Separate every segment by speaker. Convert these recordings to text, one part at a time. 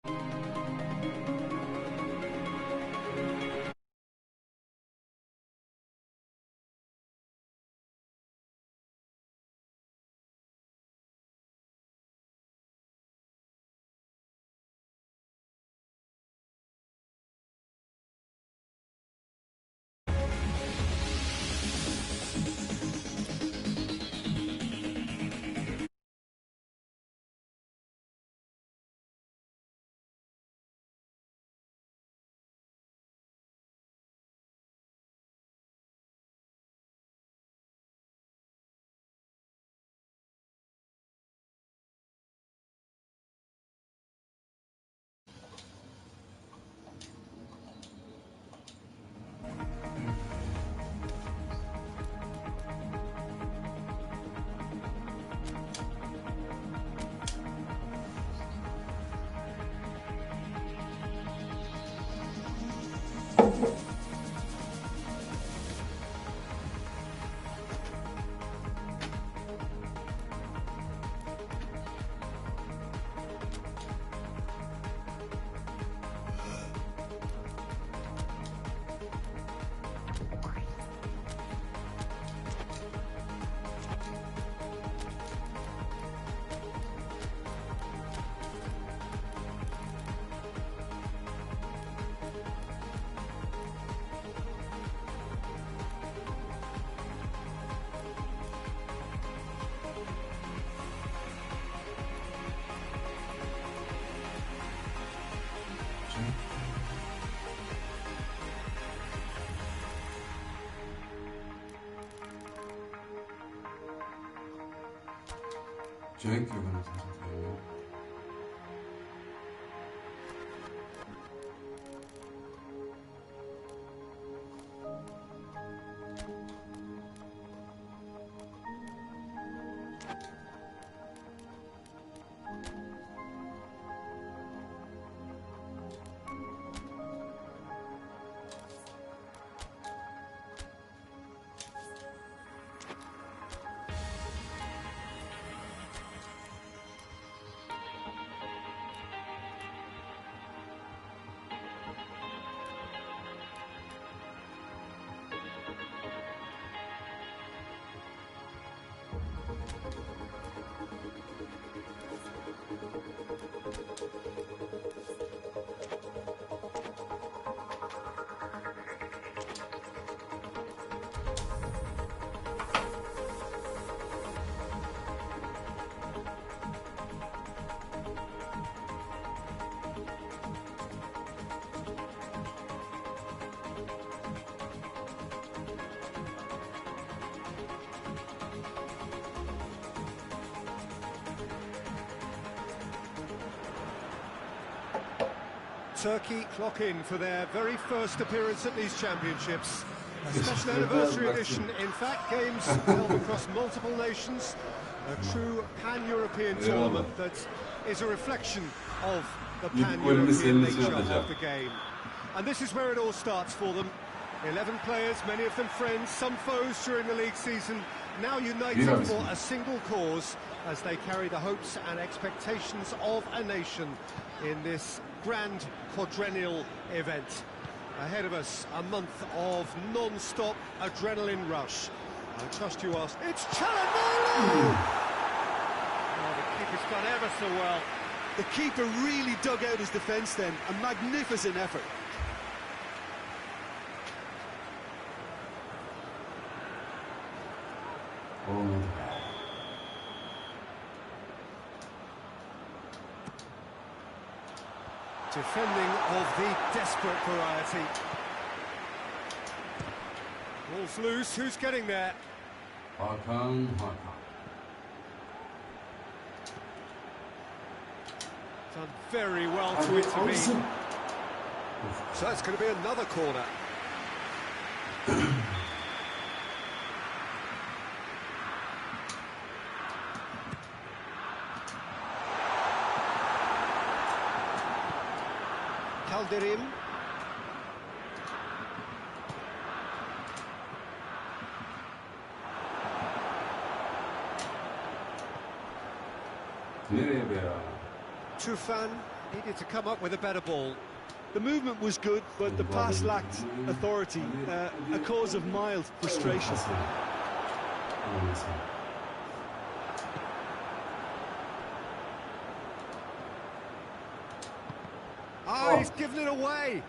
Speaker 1: Cenk yok anasını satayım ya.
Speaker 2: Turkey clock in for their very first appearance at these championships. A special anniversary edition, in fact, games held across multiple nations. A true pan-European tournament that is a reflection of the pan-European nature of the game. And this is where it all starts for them. 11 players, many of them friends, some foes during the league season, now united for a single cause as they carry the hopes and expectations of a nation in this grand quadrennial event. Ahead of us, a month of non-stop adrenaline rush. I trust you asked. It's Çalhanoğlu! Oh, the keeper's done ever so well.
Speaker 3: The keeper really dug out his defence then. A magnificent effort.
Speaker 2: Defending of the desperate variety. Ball's loose, who's getting there?
Speaker 1: Hakan.
Speaker 2: Done very well to intervene. So it's going to be another corner. Calderim.
Speaker 1: Nereye be ya?
Speaker 2: Tufan. Needed to come up with a better ball.
Speaker 3: The movement was good, but the pass lacked authority, a cause of mild frustration.
Speaker 2: Oh, he's given it away.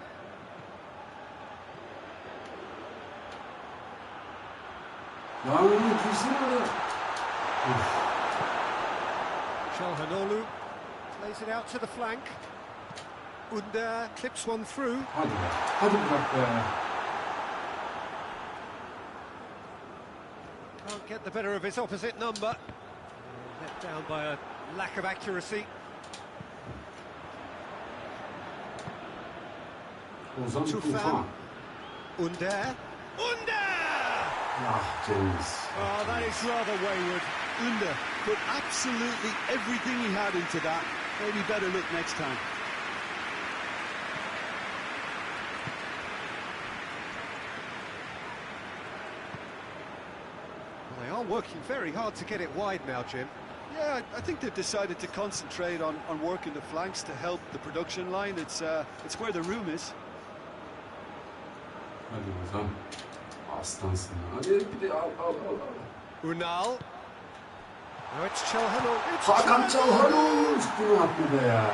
Speaker 2: Çalhanoğlu plays it out to the flank. Under clips one through.
Speaker 1: Hadi be. Hadi bırak be.
Speaker 2: Can't get the better of his opposite number. Let down by a lack of accuracy.
Speaker 1: Ozan
Speaker 2: Tufan. Under.
Speaker 1: Ah James.
Speaker 2: Oh, that is rather wayward.
Speaker 3: Under put absolutely everything he had into that. Maybe better look next time.
Speaker 2: Well, they are working very hard to get it wide now, Jim.
Speaker 3: Yeah, I think they've decided to concentrate on working the flanks to help the production line. It's where the room is.
Speaker 1: Hadi Ozan. Aslansın. Hadi bir de al.
Speaker 2: Unal. Now it's Çalhanoğlu.
Speaker 1: Hakan Çalhanoğlu üstüne attı be ya.
Speaker 2: Oh,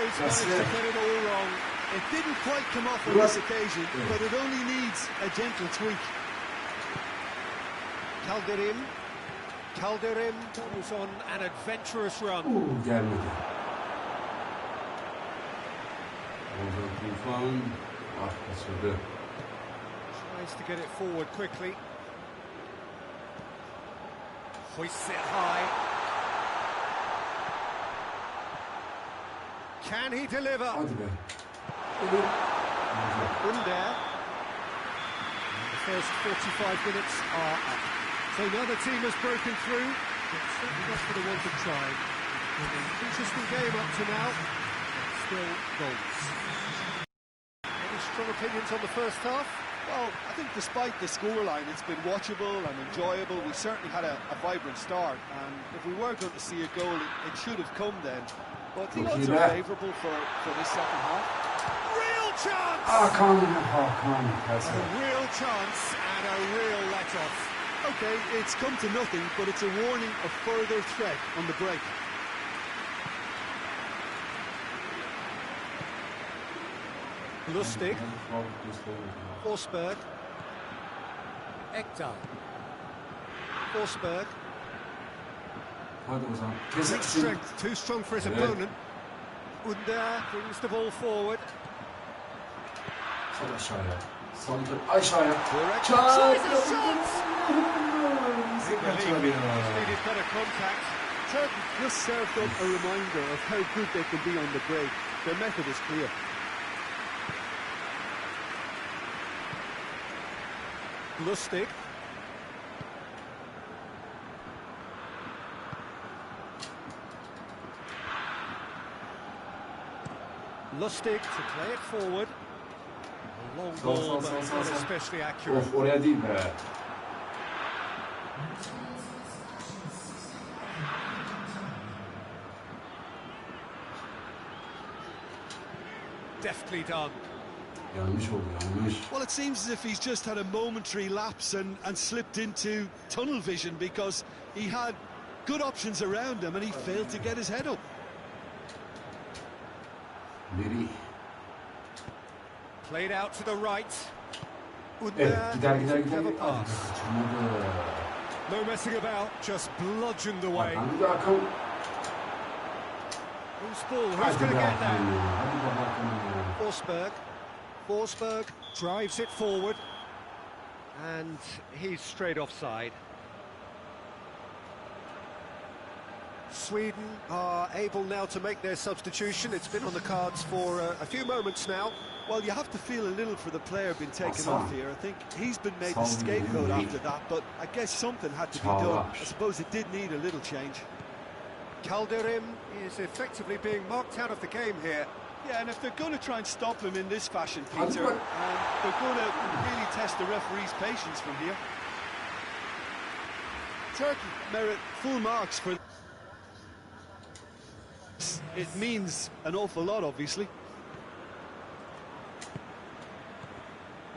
Speaker 2: he's managed to get it all wrong.
Speaker 3: It didn't quite come off on this occasion, but it only needs a gentle tweak.
Speaker 2: Calderim goes on an adventurous run.
Speaker 1: Gelmedi. Ozan Tufan. Kaçırdı.
Speaker 2: Tries to get it forward quickly. Hoists it high. Can he deliver?
Speaker 1: Hadi be.
Speaker 2: Under. The first 45 minutes are up. So now the team has broken through. It's certainly not for the want of trying. An interesting game up to now. Still goals. Any strong opinions on the first half?
Speaker 3: Well, I think despite the scoreline, it's been watchable and enjoyable. We certainly had a vibrant start, and if we were going to see a goal, it should have come then. But the odds are favourable for this second half.
Speaker 2: Real chance!
Speaker 1: Hakan.
Speaker 2: A real chance and a real let-off.
Speaker 3: Okay, it's come to nothing, but it's a warning of further threat on the break.
Speaker 2: Lustig. Forsberg. Ekdal. Forsberg.
Speaker 1: Hadi Ozan.
Speaker 2: Great
Speaker 1: Kesin.
Speaker 2: strength, too strong for his opponent. Under brings the ball forward.
Speaker 1: Sal aşağıya. Saldır aşağıya.
Speaker 2: Direct
Speaker 1: Çak.
Speaker 2: size of shots.
Speaker 1: Kaçar ya.
Speaker 2: Needed better contact.
Speaker 3: Turkey just served up a reminder of how good they can be on the break. Their method is clear.
Speaker 2: Lustig. Lustig to play it forward. A long ball, but not especially accurate.
Speaker 1: Of oraya değil be.
Speaker 2: Deftly done.
Speaker 1: Yanlış oldu, yanlış.
Speaker 3: Well, it seems as if he's just had a momentary lapse and slipped into tunnel vision because he had good options around him and he failed to get his head up.
Speaker 1: Nereye?
Speaker 2: Played out to the right.
Speaker 1: Evet, gider.
Speaker 2: Clever pass.
Speaker 1: Kaçırmadı.
Speaker 2: No messing about, just bludgeoned away.
Speaker 1: Hakan.
Speaker 2: Who's ball? Who's
Speaker 1: Hadi
Speaker 2: going to
Speaker 1: be
Speaker 2: get
Speaker 1: Hakan
Speaker 2: there?
Speaker 1: ya. Hadi be Hakan ya.
Speaker 2: Forsberg drives it forward, and he's straight offside. Sweden are able now to make their substitution. It's been on the cards for a few moments now.
Speaker 3: Well, you have to feel a little for the player being taken off here. I think he's been made the
Speaker 1: Son
Speaker 3: scapegoat
Speaker 1: really.
Speaker 3: after that, but I guess something had to be
Speaker 1: Çağlar.
Speaker 3: done. I suppose it did need a little change.
Speaker 2: Calderim is effectively being marked out of the game here.
Speaker 3: Yeah, and if they're going to try and stop him in this fashion,
Speaker 1: Hadi
Speaker 3: Peter,
Speaker 1: bak.
Speaker 3: they're going to really test the referee's patience from here. Turkey merit full marks for... It means an awful lot, obviously.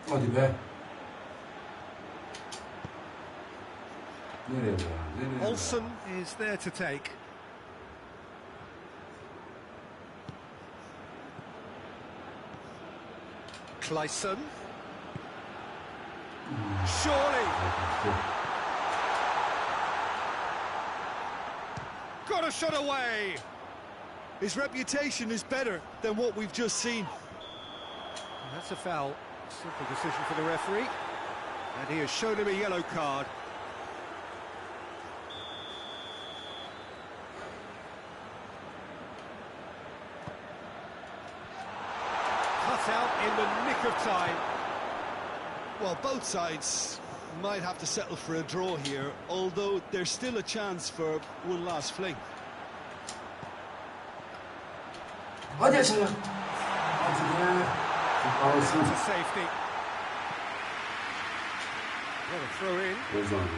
Speaker 1: Hadi be. Nereye be? Nereye be?
Speaker 2: Olsen is there to take. Clayson. Surely. Got a shot away.
Speaker 3: His reputation is better than what we've just seen.
Speaker 2: That's a foul. Simple decision for the referee. And he has shown him a yellow card. Cut out in the nick of time.
Speaker 3: Well, both sides might have to settle for a draw here, although there's still a chance for one last fling.
Speaker 1: Hadi açalım. Hadi be. Alsın.
Speaker 2: To safety. What a throw in.
Speaker 1: Ozan.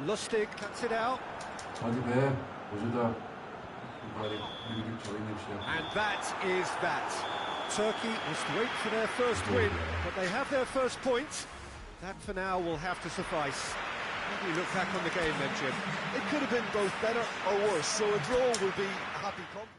Speaker 2: Lustig cuts it out.
Speaker 1: Hadi be. Hoca da bari bir çalayım da bir şey yap.
Speaker 2: And that is that. Turkey was to wait for their first win, but they have their first point. That for now will have to suffice. How do you look back on the game then, Jim?
Speaker 3: It could have been both better or worse, so a draw will be a happy compromise.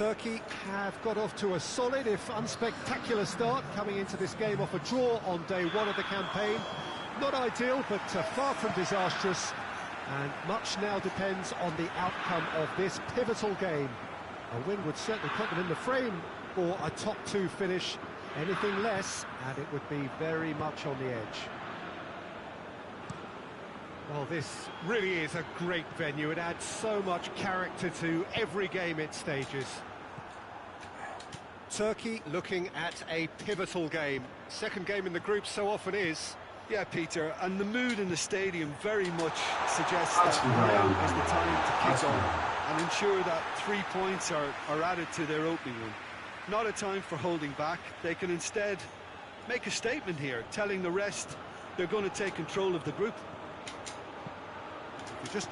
Speaker 2: Turkey have got off to a solid, if unspectacular start, coming into this game off a draw on day one of the campaign. Not ideal, but far from disastrous, and much now depends on the outcome of this pivotal game. A win would certainly put them in the frame for a top two finish. Anything less, and it would be very much on the edge. Well, this really is a great venue. It adds so much character to every game it stages. Turkey looking at a pivotal game. Second game in the group so often is.
Speaker 3: Yeah, Peter, and the mood in the stadium very much suggests that now is the time to kick on and ensure that 3 points are added to their opening one. not a time for holding back. They can instead make a statement here, telling the rest they're going to take control of the group.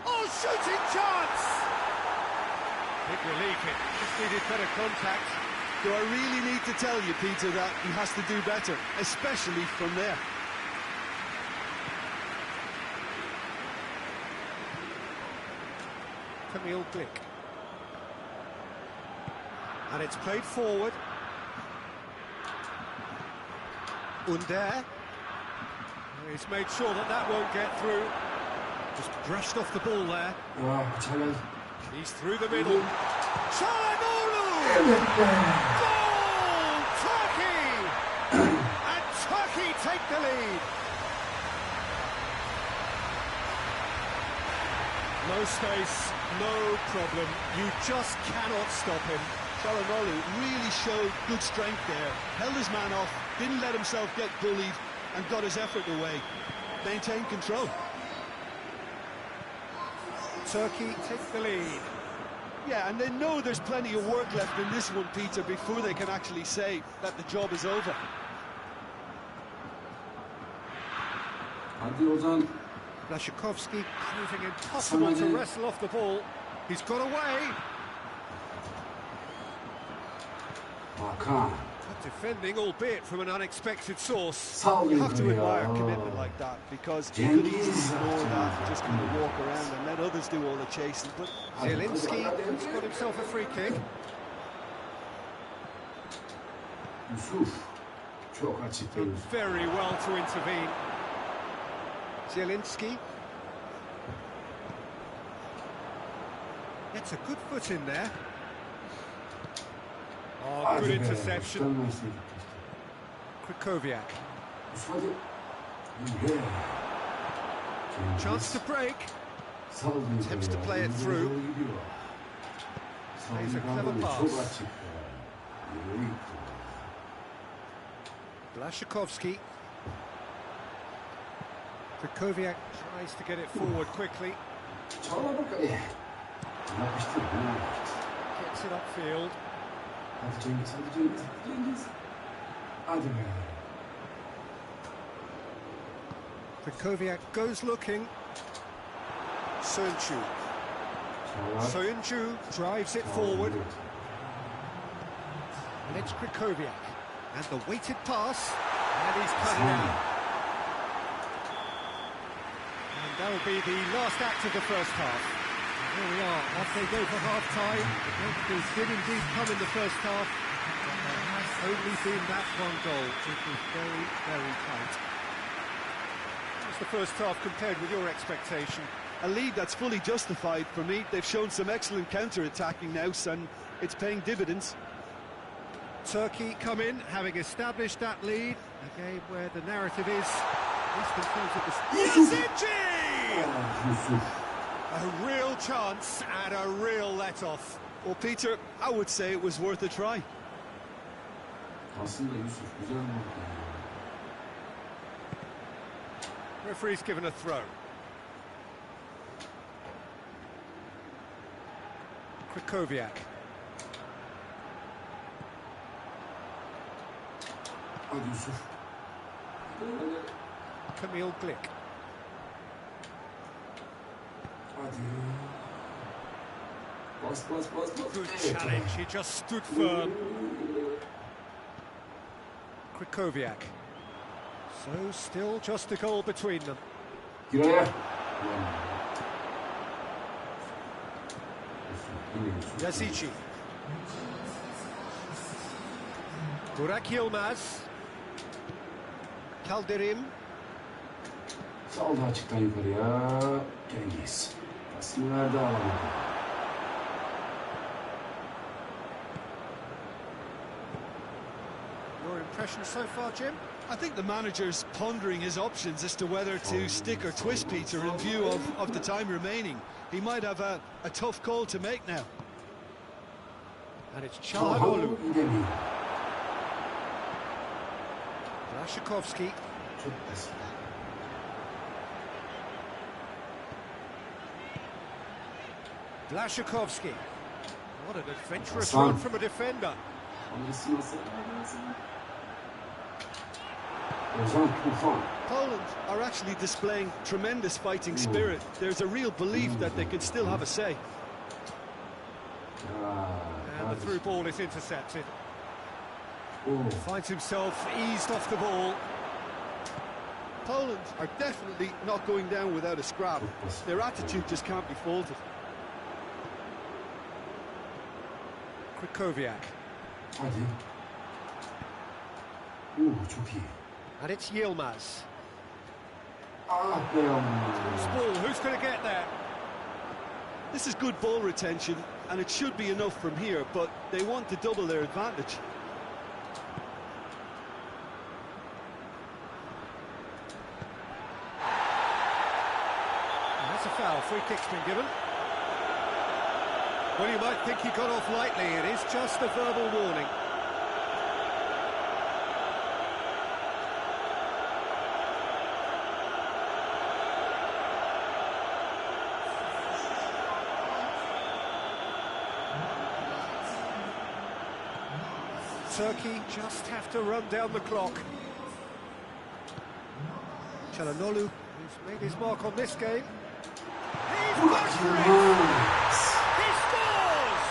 Speaker 2: Oh, shooting chance! Big relief, it just needed better contact.
Speaker 3: Do I really need to tell you, Peter, that he has to do better, especially from there?
Speaker 2: Camille Glick. And it's played forward. Under. He's made sure that that won't get through. Just brushed off the ball there. He's through the middle. Çalhanoğlu! Goal! Turkey! And Turkey take the lead. No space, no problem. You just cannot stop him.
Speaker 3: Çalhanoğlu really showed good strength there. Held his man off, didn't let himself get bullied, and got his effort away. Maintained control.
Speaker 2: Turkey take the lead.
Speaker 3: Yeah, and they know there's plenty of work left in this one, Peter, before they can actually say that the job is over.
Speaker 2: Błaszczykowski proving impossible to wrestle off the ball. He's got away. Good defending, albeit from an unexpected source.
Speaker 3: You have to admire commitment like that, because he could easily ignore that and just kind of walk around and let others do all the chasing. But
Speaker 2: Zielinski has got himself a free kick. Done very well to intervene. Zielinski gets a good foot in there. Oh, good interception. Krychowiak. Chance to break. Attempts to play it through. Plays a clever pass. Błaszczykowski. Krychowiak tries to get it forward quickly. Gets it upfield. Krychowiak goes looking. Soyuncu. Soyuncu drives it forward. And it's Krychowiak. And the weighted pass. And he's cut it out. And that'll be the last act of the first half. Here we are, off they go for half-time. The Yankees did indeed come in the first half, but there has only been that one goal. It was very, very tight. What's the first half compared with your expectation?
Speaker 3: A lead that's fully justified for me. They've shown some excellent counter-attacking now, and it's paying dividends.
Speaker 2: Turkey come in, having established that lead. A game where the narrative is, at least in terms of the... Yes, a real chance and a real let-off.
Speaker 3: Well, Peter, I would say it was worth a try.
Speaker 2: Referee's given a throw. Krychowiak. Camille Glick. Good challenge, he just stood firm. Krychowiak. So still just a goal between them. Yazici. Burak Yılmaz. Kalderim.
Speaker 1: Saldı açıktan yukarıya. Cengiz. Pasını verdi, alamadı.
Speaker 2: Your impression so far, Jim?
Speaker 3: I think the manager's pondering his options as to whether to stick or twist, Peter, in view of the time remaining. He might have a tough call to make now.
Speaker 2: And it's Çalhanoğlu. Błaszczykowski. Błaszczykowski. What an adventurous run from a defender.
Speaker 3: Poland are actually displaying tremendous fighting spirit. There's a real belief that they can still have a say.
Speaker 2: And the through ball is intercepted. Finds himself eased off the ball.
Speaker 3: Poland are definitely not going down without a scrap. Their attitude just can't be faulted.
Speaker 2: Krychowiak.
Speaker 1: 좋기.
Speaker 2: And it's Yilmaz.
Speaker 1: 아,
Speaker 2: Loose ball, who's going to get there?
Speaker 3: This is good ball retention, and it should be enough from here, but they want to double their advantage.
Speaker 2: And that's a foul, free kick's been given. Well, you might think he got off lightly, it is just a verbal warning. Turkey just have to run down the clock. Çalhanoğlu, who's made his mark on this game. He's back for it! He scores!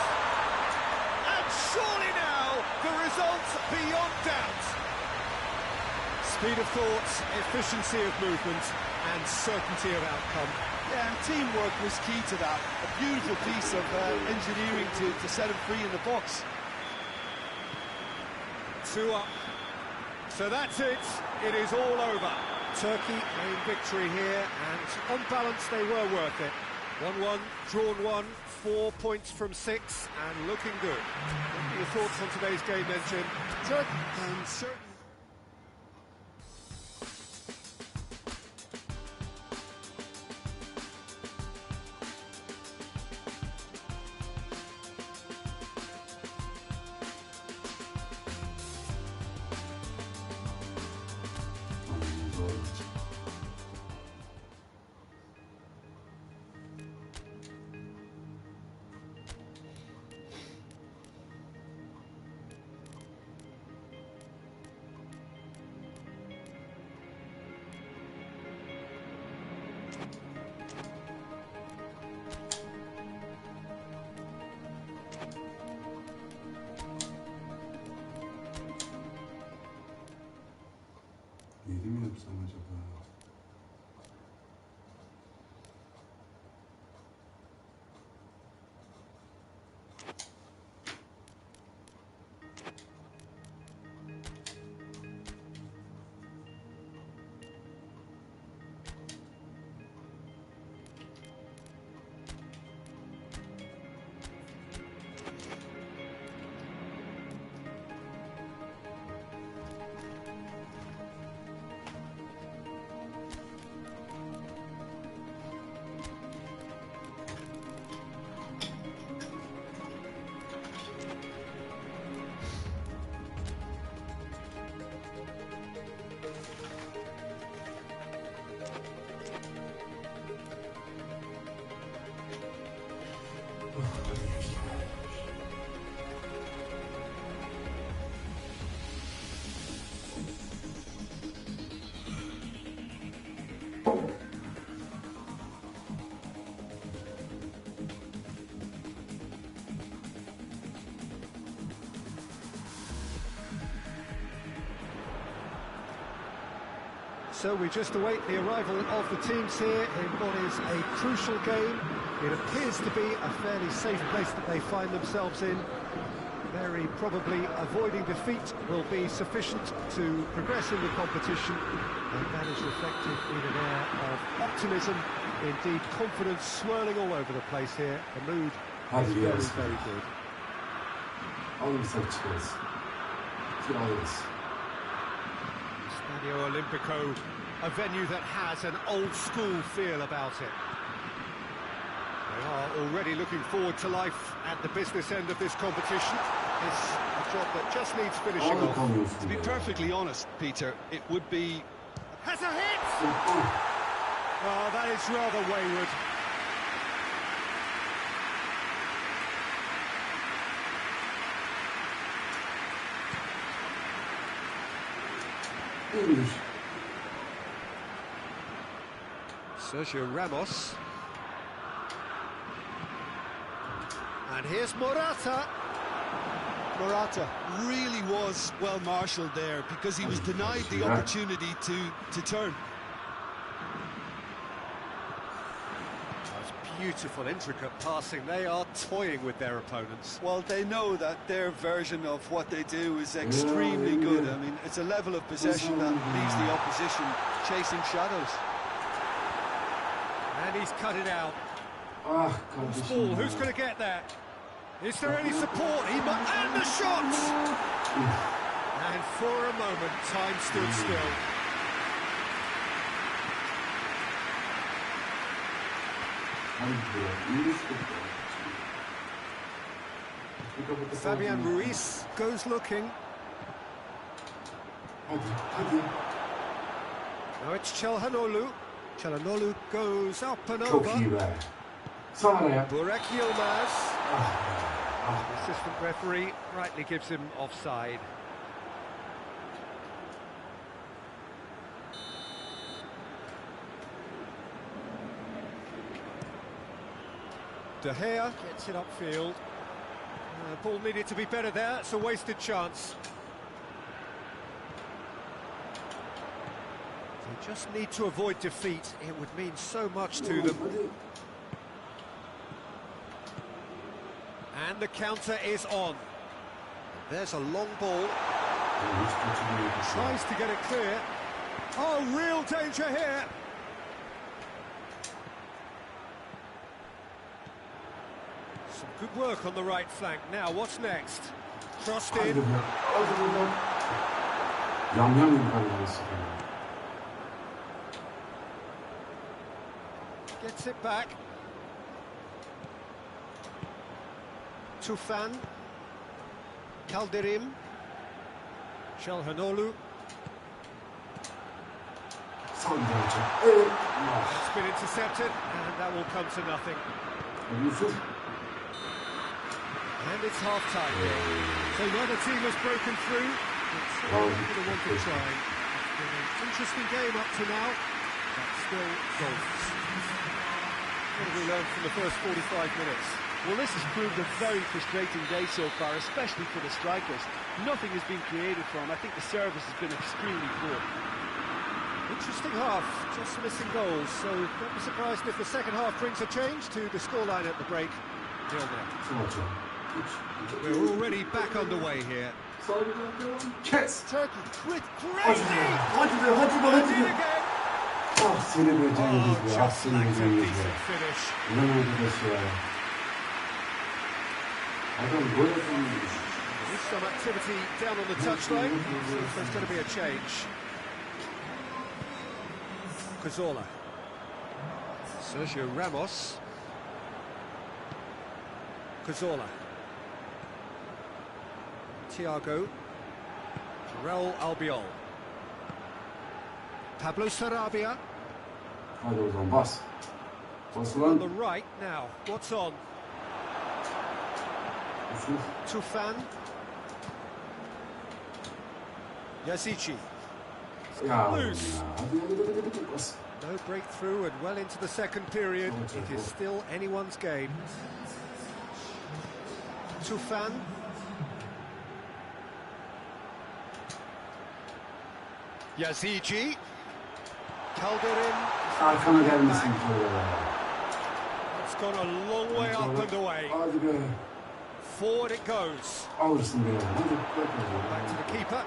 Speaker 2: And surely now, the result's beyond doubt. Speed of thought, efficiency of movement, and certainty of outcome.
Speaker 3: Yeah, and teamwork was key to that. A beautiful piece of engineering to set him free in the box.
Speaker 2: 2 up. So that's it. It is all over. Turkey gained victory here, and on balance they were worth it. 1-1, drawn 1, 4 points from 6, and looking good. What are your thoughts on today's game then, Jim?
Speaker 3: Turkey can certainly...
Speaker 1: 이름이 없어 저거.
Speaker 2: So we just await the arrival of the teams here in what is a crucial game. It appears to be a fairly safe place that they find themselves in. Very probably avoiding defeat will be sufficient to progress in the competition, and that is reflected in an air of optimism, indeed confidence swirling all over the place here. The mood is very, very good. Stadio Olimpico, a venue that has an old-school feel about it. They are already looking forward to life at the business end of this competition. It's a job that just needs finishing off.
Speaker 3: To be perfectly honest, Peter, it would be...
Speaker 2: Has a hit! Oh, that is rather wayward.
Speaker 1: İyiymiş.
Speaker 2: Sergio Ramos. And here's Morata.
Speaker 3: Morata really was well marshalled there because he was denied the opportunity to turn.
Speaker 2: That's beautiful, intricate passing. They are toying with their opponents.
Speaker 3: Well, they know that their version of what they do is extremely good. I mean, it's a level of possession that leaves the opposition chasing shadows.
Speaker 2: And he's cut it out.
Speaker 1: Ah
Speaker 2: Ball,
Speaker 1: kardeşim.
Speaker 2: who's going to get there? Is there any support? And the shot! And for a moment, time stood still. Fabian Ruiz goes looking.
Speaker 1: Hadi.
Speaker 2: Now it's Çalhanoğlu. Çalhanoğlu goes up and
Speaker 1: Çok
Speaker 2: over.
Speaker 1: iyi be. Sana ya.
Speaker 2: Burak Yilmaz. The assistant referee rightly gives him offside. De Gea gets it upfield. Ball needed to be better there, it's a wasted chance. They just need to avoid defeat, it would mean so much to them. And the counter is on. There's a long ball. Tries to get it clear. Oh, real danger here. Some good work on the right flank. Now, what's next? Crossed in. Gets it back. Tufan. Kalderim. Çalhanoğlu. It's been intercepted, and that will come to nothing. And it's half-time. So neither team has broken through. It's going to want to try. It's been an interesting game up to now, but still goals. What have we learned from the first 45 minutes?
Speaker 3: Well, this has proved a very frustrating day so far, especially for the strikers. Nothing has been created for them. I think the service has been extremely poor.
Speaker 2: Interesting half, just missing goals, so don't be surprised if the second half brings a change to the scoreline at the break. 0-0. We're already back underway here.
Speaker 1: Kes.
Speaker 3: Turkey, great
Speaker 1: Hadi
Speaker 2: Did
Speaker 1: be.
Speaker 2: again.
Speaker 1: Ah seni be Cengiz be. Ah
Speaker 2: Just
Speaker 1: seni be
Speaker 2: lacks a
Speaker 1: Cengiz be.
Speaker 2: decent finish.
Speaker 1: Ulan arkadaş ya. Adam gol atamamış.
Speaker 2: With some activity down on the touchline, so there's going to be a change. Cazorla. Sergio Ramos. Cazorla. Thiago. Raul Albiol. Pablo Sarabia.
Speaker 1: Hadi o zaman bas. Bas
Speaker 2: On the
Speaker 1: ulan.
Speaker 2: right now. What's on?
Speaker 1: Yusuf.
Speaker 2: Tufan. Yazici.
Speaker 1: Ya oğlum
Speaker 2: Loose.
Speaker 1: ya. Hadi bas.
Speaker 2: No breakthrough and well into the second period. It is still anyone's game. Tufan. Yazici. Kalderim.
Speaker 1: Arkana gelmesin.
Speaker 2: It's gone a long way up and away.
Speaker 1: Hadi be.
Speaker 2: Forward it goes.
Speaker 1: Alırsın be. Hadi bak.
Speaker 2: Back to the keeper.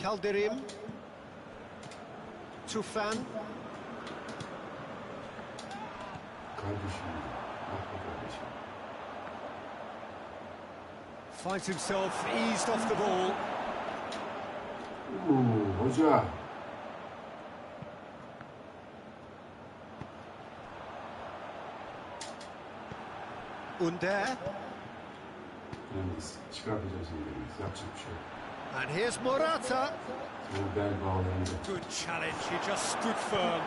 Speaker 2: Kalderim. Tufan.
Speaker 1: Kardeşim. Ah be kardeşim.
Speaker 2: Finds himself eased off the ball.
Speaker 1: Hoca.
Speaker 2: Under.
Speaker 1: Cengiz. Çıkartacağız seni Cengiz. Yapacak bir şey yok.
Speaker 2: And here's Morata.
Speaker 1: Seni bel bağlayınca.
Speaker 2: Good challenge, he just stood firm.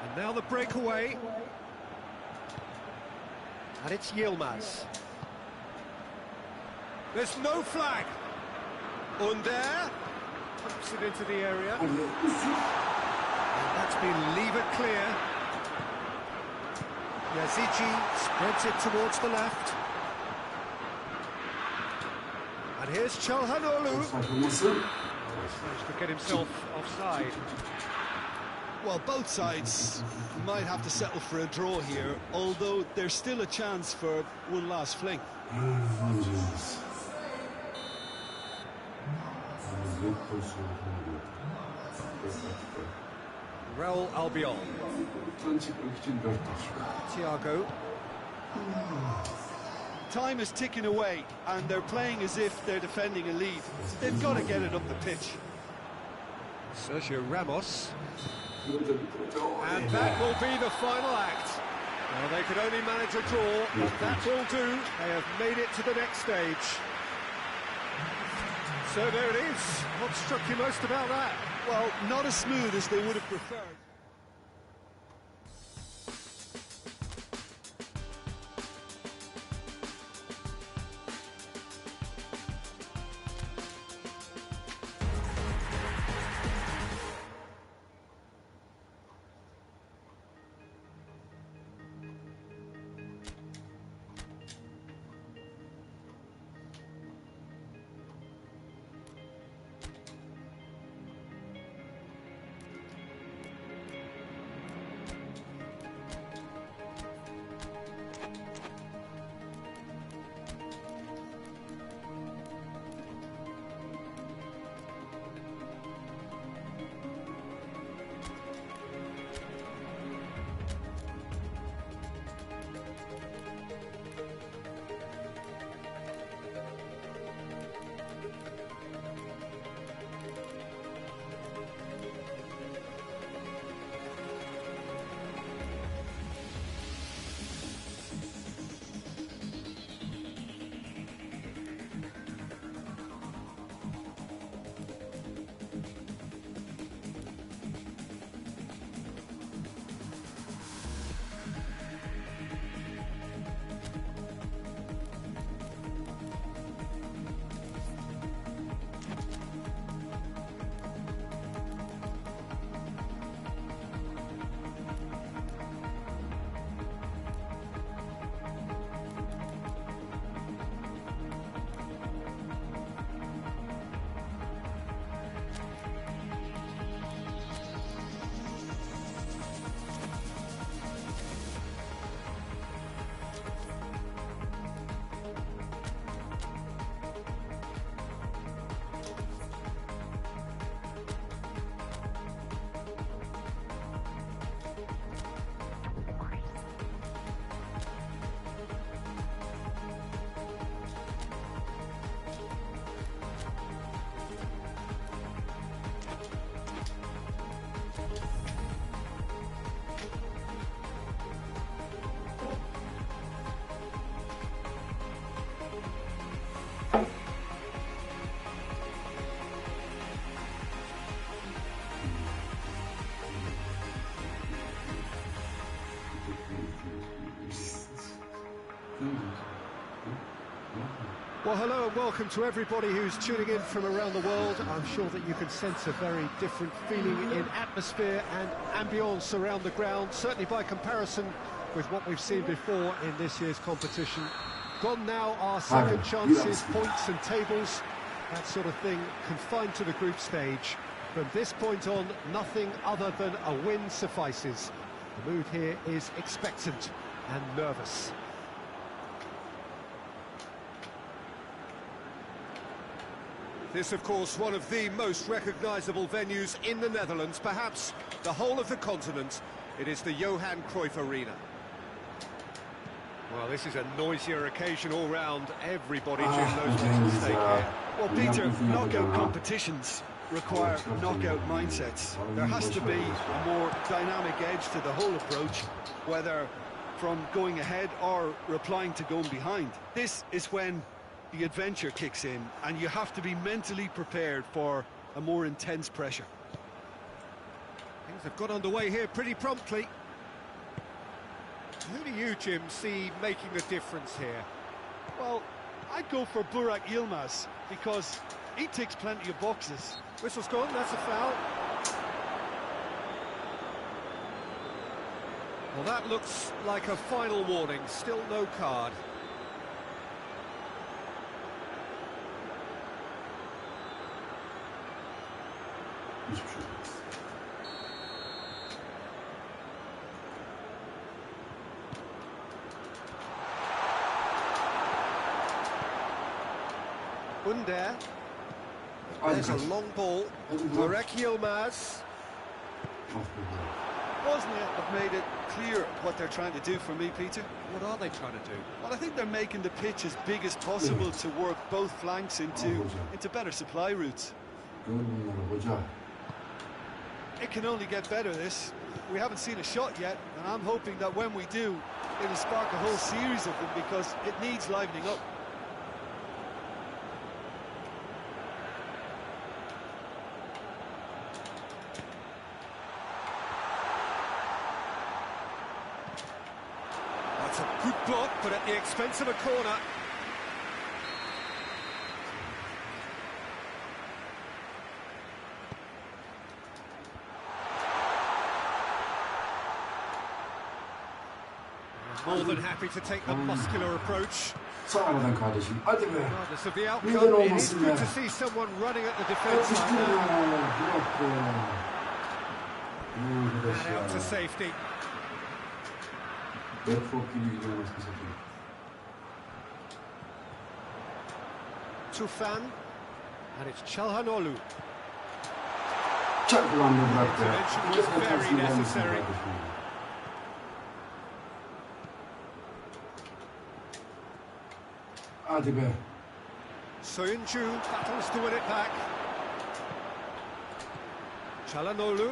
Speaker 2: And Now the breakaway. And it's Yilmaz. There's no flag. Under. Pumps it into the area. And that's been levered clear. Yazici spreads it towards the left. And here's Çalhanoğlu. Managed to get himself offside.
Speaker 3: Well, both sides might have to settle for a draw here, although there's still a chance for one last fling.
Speaker 2: Real Albion. Thiago.
Speaker 3: Time is ticking away, and they're playing as if they're defending a lead. They've got to get it up the pitch.
Speaker 2: Sergio Ramos. And that will be the final act. Well, they could only manage a draw, but that will do. They have made it to the next stage. So there it is. What struck you most about that?
Speaker 3: Well, not as smooth as they would have preferred.
Speaker 2: Well, hello and welcome to everybody who's tuning in from around the world. I'm sure that you can sense a very different feeling in atmosphere and ambience around the ground, certainly by comparison with what we've seen before in this year's competition. Gone now are second chances, points and tables, that sort of thing, confined to the group stage. From this point on, nothing other than a win suffices. The mood here is expectant and nervous. This, of course, one of the most recognisable venues in the Netherlands, perhaps the whole of the continent. It is the Johan Cruyff Arena. Well, this is a noisier occasion all round. Everybody knows what's at stake here.
Speaker 3: Well, Peter, knockout competitions require knockout mindsets. There has to be a more dynamic edge to the whole approach, whether from going ahead or replying to going behind. This is when the adventure kicks in, and you have to be mentally prepared for a more intense pressure.
Speaker 2: Things have got underway here pretty promptly. Who do you, Jim, see making the difference here?
Speaker 3: Well, I'd go for Burak Yilmaz because he ticks plenty of boxes.
Speaker 2: Whistle's gone, that's a foul. Well, that looks like a final warning, still no card.
Speaker 1: Hiçbir şey olmaz.
Speaker 2: Under.
Speaker 1: Hadi
Speaker 2: There's a
Speaker 1: kaç.
Speaker 2: long ball.
Speaker 1: Hadi bırak.
Speaker 2: Burak Yilmaz.
Speaker 3: Bosnia have made it clear what they're trying to do for me, Peter.
Speaker 2: What are they trying to do?
Speaker 3: Well, I think they're making the pitch as big as possible to work both flanks into better supply routes.
Speaker 1: Gör bunları hoca.
Speaker 3: It can only get better, this. We haven't seen a shot yet, and I'm hoping that when we do, it'll spark a whole series of them because it needs livening up.
Speaker 2: That's a good block, but at the expense of a corner. More than happy to take the muscular approach.
Speaker 1: Sağ aradan kardeşim. Hadi be.
Speaker 2: Regardless of the
Speaker 1: Neden
Speaker 2: outcome, it is
Speaker 1: olmasın
Speaker 2: good
Speaker 1: be.
Speaker 2: to see someone running at the defence
Speaker 1: Yapıştır
Speaker 2: like
Speaker 1: ya.
Speaker 2: that.
Speaker 1: Bırak be. Arkadaş
Speaker 2: And out to
Speaker 1: ya.
Speaker 2: safety.
Speaker 1: Bedford gibi gidiyor nasıl satayım.
Speaker 2: Tufan. And it's Çalhanoğlu.
Speaker 1: Çak ulan be bırak be.
Speaker 2: Intervention was
Speaker 1: Keşke
Speaker 2: very
Speaker 1: tersine gelmesin
Speaker 2: necessary.
Speaker 1: kardeşim. Hadi be.
Speaker 2: Soyuncu battles to win it back. Çalhanoğlu.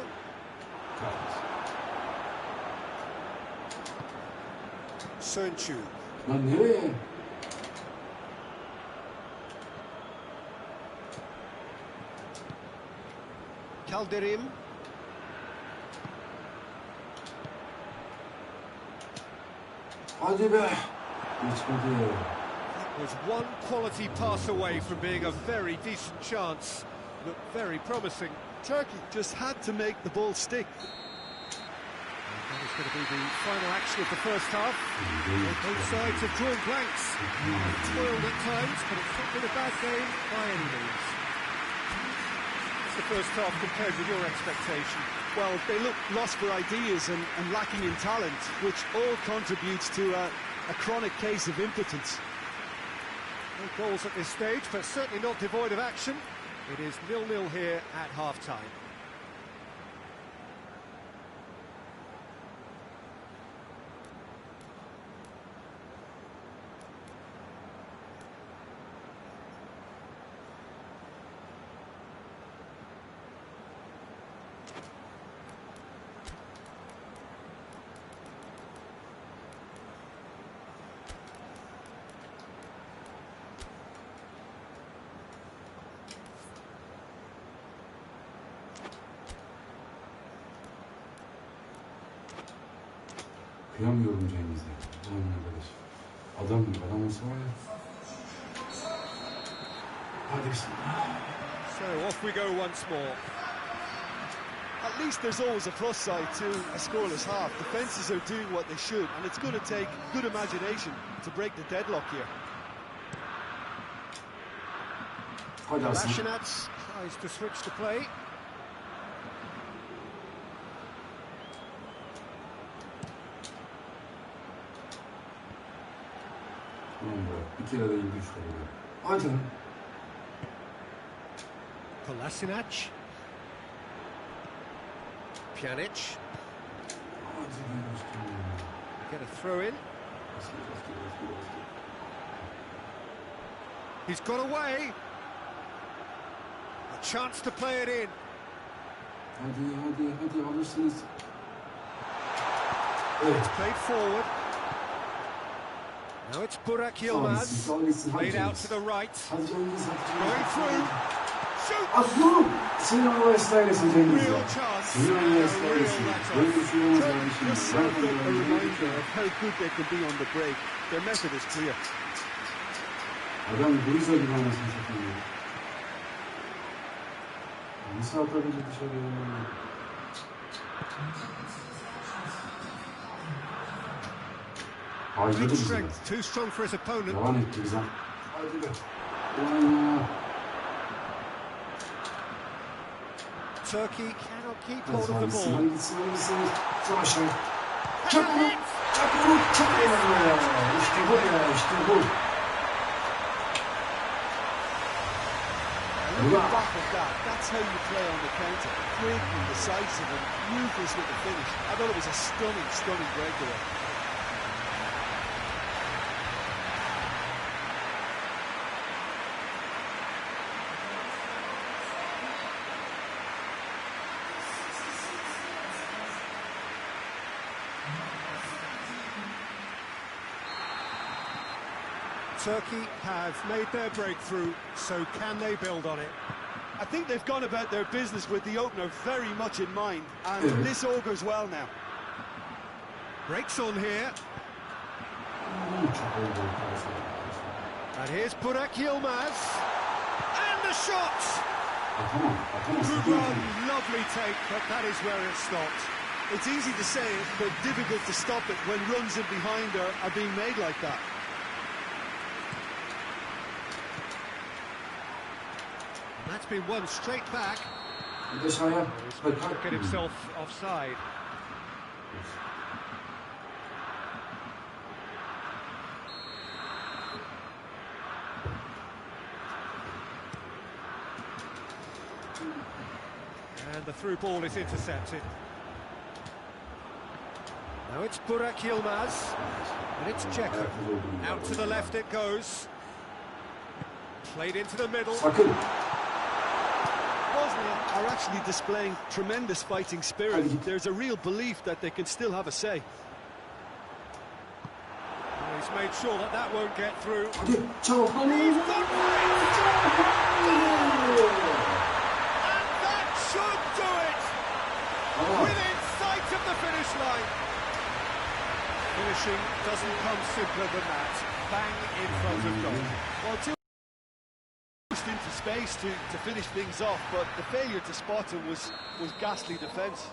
Speaker 2: Soyuncu.
Speaker 1: Lan nereye?
Speaker 2: Kalderim.
Speaker 1: Hadi be. Geçmedi.
Speaker 2: Was one quality pass away from being a very decent chance. Looked very promising.
Speaker 3: Turkey just had to make the ball stick.
Speaker 2: That is going to be the final action of the first half. Both sides have drawn blanks. Toiled at times, but it's not been a bad game by any means. What's the first half compared with your expectation?
Speaker 3: Well, they look lost for ideas and lacking in talent, which all contributes to a chronic case of impotence.
Speaker 2: No goals at this stage, but certainly not devoid of action. It is 0-0 here at half-time.
Speaker 1: Kıyamıyorum Cengiz'e. Ulan arkadaş. Adam gibi adam olsa var ya. Hadi bismillah.
Speaker 2: So off we go once more.
Speaker 3: At least there's always a plus side to a scoreless half. Defences are doing what they should, and it's going to take good imagination to break the deadlock here.
Speaker 1: Hadi Aslan.
Speaker 2: Lashinats tries to switch the play.
Speaker 1: Ulan be. Bir kere de indi 3 kere de. Hadi lan.
Speaker 2: Kolasinac. Pjanic.
Speaker 1: Hadi be dostum ya.
Speaker 2: Get a throw in.
Speaker 1: Baskı.
Speaker 2: He's got away. A chance to play it in.
Speaker 1: Hadi alırsınız. Evet.
Speaker 2: Played forward. Now it's Burak Yilmaz.
Speaker 1: Sağ gitsin.
Speaker 2: Played out to the right.
Speaker 1: Hadi Cengiz.
Speaker 2: Going through.
Speaker 1: Aklım! Seni Allah ıslah eylesin Cengiz ya.
Speaker 2: Real chance.
Speaker 1: Seni Allah ıslah eylesin. Böyle bir şey olmaz kardeşim.
Speaker 3: Just served up a reminder of how good they can be on the break. Their method is clear.
Speaker 1: Adam Brisa gibi anasını satayım ya. Nasıl atabilir dışarıya? Harcadı
Speaker 2: Big
Speaker 1: bizi.
Speaker 2: strength, too strong for his opponent.
Speaker 1: Yalan etti bize. Hadi be. Ulan ya.
Speaker 2: Turkey cannot keep
Speaker 1: Hadi
Speaker 2: hold of the
Speaker 1: gitsin,
Speaker 2: ball.
Speaker 1: hadi gitsin, hadi gitsin. Sağ aşağı. Çak onu, çak onu, çak onu ya. İşte bu ya, işte bu.
Speaker 3: Look back at that. That's how you play on the counter. Quick and decisive and ruthless with the finish. I thought it was a stunning, stunning breakaway.
Speaker 2: Turkey have made their breakthrough, so can they build on it?
Speaker 3: I think they've gone about their business with the opener very much in mind, and this augurs well now.
Speaker 2: Breaks on here, and here's Burak Yilmaz, and the shot! Good run, lovely take, but that is where it stopped.
Speaker 3: It's easy to say it, but difficult to stop it when runs in behind are being made like that.
Speaker 2: That's been won straight back.
Speaker 1: Dışarıya.
Speaker 2: He's get himself offside. And the through ball is intercepted. Now it's Burak Yilmaz, and it's Dzeko. Out to the left it goes. Played into the middle.
Speaker 1: Sakın.
Speaker 3: Bosnia are actually displaying tremendous fighting spirit. There's a real belief that they can still have a say.
Speaker 2: He's made sure that that won't get through.
Speaker 1: Hadi çabuk.
Speaker 2: And that should do it! Within sight of the finish line. Finishing doesn't come simpler than that. Bang in front of goal.
Speaker 3: Well, two into space to finish things off, but the failure to spot him was ghastly defence.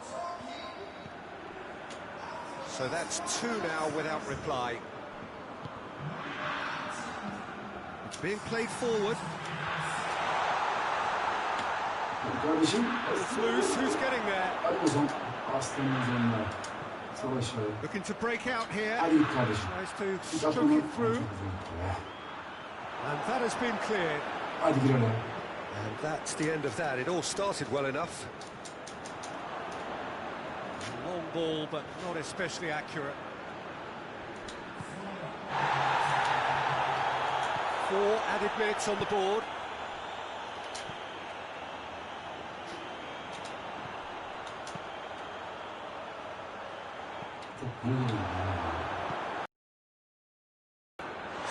Speaker 2: So that's two now without reply. It's being played forward.
Speaker 1: Kardeşim.
Speaker 2: It's loose, who's getting there?
Speaker 1: Hadi o zaman. Aslanın üzerine. Sal aşağıya.
Speaker 2: Looking to break out here.
Speaker 1: Hadi git kardeşim.
Speaker 2: Tries to
Speaker 1: Git at
Speaker 2: stroke
Speaker 1: onu.
Speaker 2: it through. And that has been cleared.
Speaker 1: Hadi gir oraya.
Speaker 2: And that's the end of that. It all started well enough. Long ball, but not especially accurate. 4 added minutes on the board.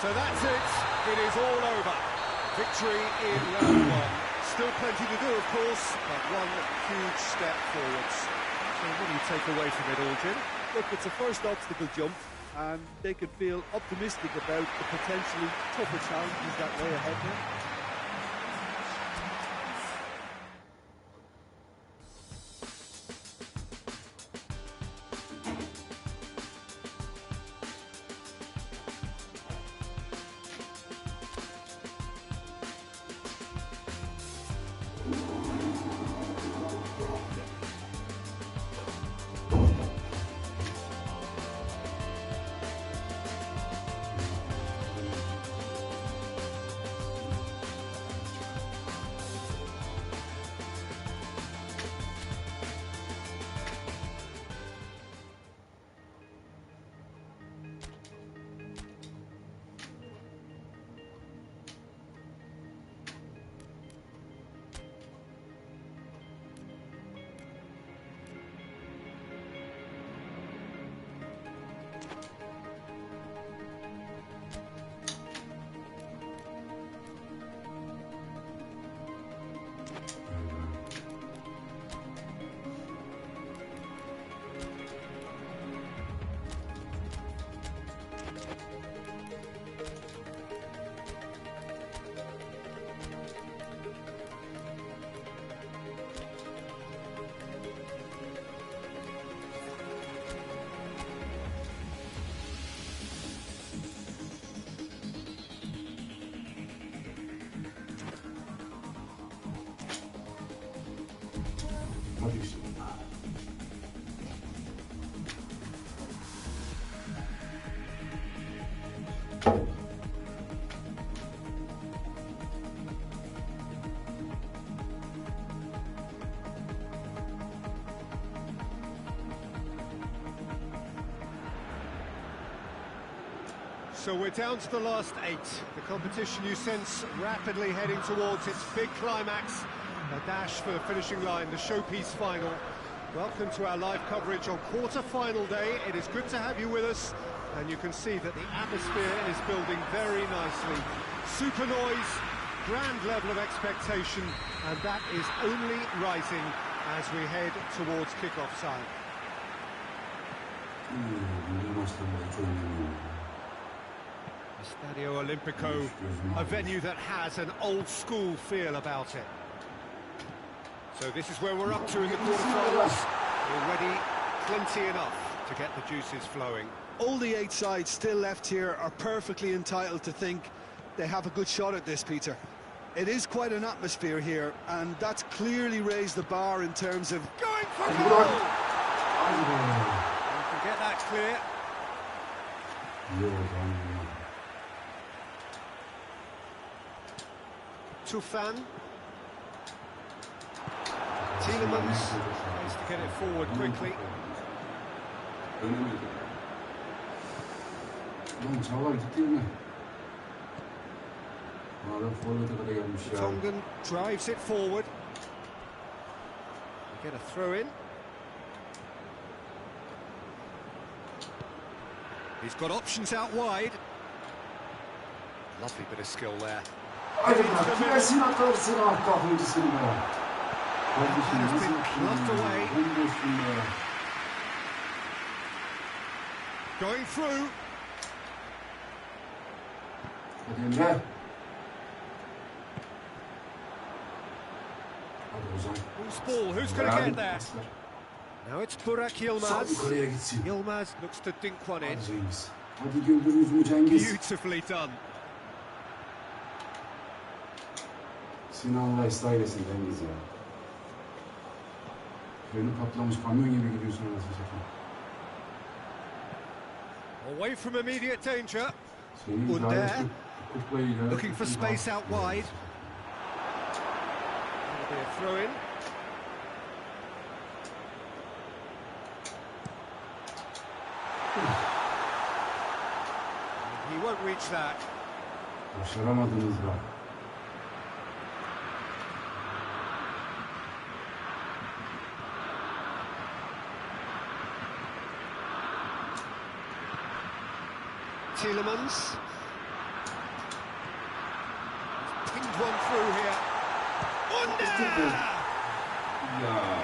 Speaker 2: So that's it. It is all over. Victory in round 1. Still plenty to do, of course, but one huge step forwards. So what do you take away from it all, Jim?
Speaker 3: Look, it's a first obstacle jump, and they can feel optimistic about the potentially tougher challenges that lay ahead now.
Speaker 1: Hadi işte.
Speaker 2: So we're down to the last 8. The competition, you sense, rapidly heading towards its big climax. A dash for the finishing line, the showpiece final. Welcome to our live coverage on quarter-final day. It is good to have you with us. And you can see that the atmosphere is building very nicely. Super noise, grand level of expectation, and that is only rising as we head towards kick-off time. Stadio Olimpico, a venue that has an old-school feel about it. So this is where we're up to in the quarterfinals. Already plenty enough to get the juices flowing.
Speaker 3: All the 8 sides still left here are perfectly entitled to think they have a good shot at this, Peter. It is quite an atmosphere here, and that's clearly raised the bar in terms of
Speaker 2: going for goal! You can get that clear. Tufan. Tielemans tries to get it forward quickly. Tongan drives it forward. Get a throw in. He's got options out wide. Lovely bit of skill there.
Speaker 1: Hadi bak, kümesin atarsın kahvecisi be. Kardeşim nasıl yapıyorsun?
Speaker 2: Going through.
Speaker 1: Hadi Emre. Hadi Ozan.
Speaker 2: Who's ball? Who's going to get there? Now it's Burak Yilmaz. Yilmaz looks to dink one in.
Speaker 1: Hadi güldürürüz mü Cengiz?
Speaker 2: Beautifully done.
Speaker 1: Sinan'la İsrail'esin Cengiz ya. Freni patlamış kamyon gibi gidiyorsun anasını satayım.
Speaker 2: Away from immediate danger. Under. Looking for space out wide. That'll be a throw in. He won't reach that.
Speaker 1: Başaramadınız da.
Speaker 2: Tielemans. Pinged one through here. Under!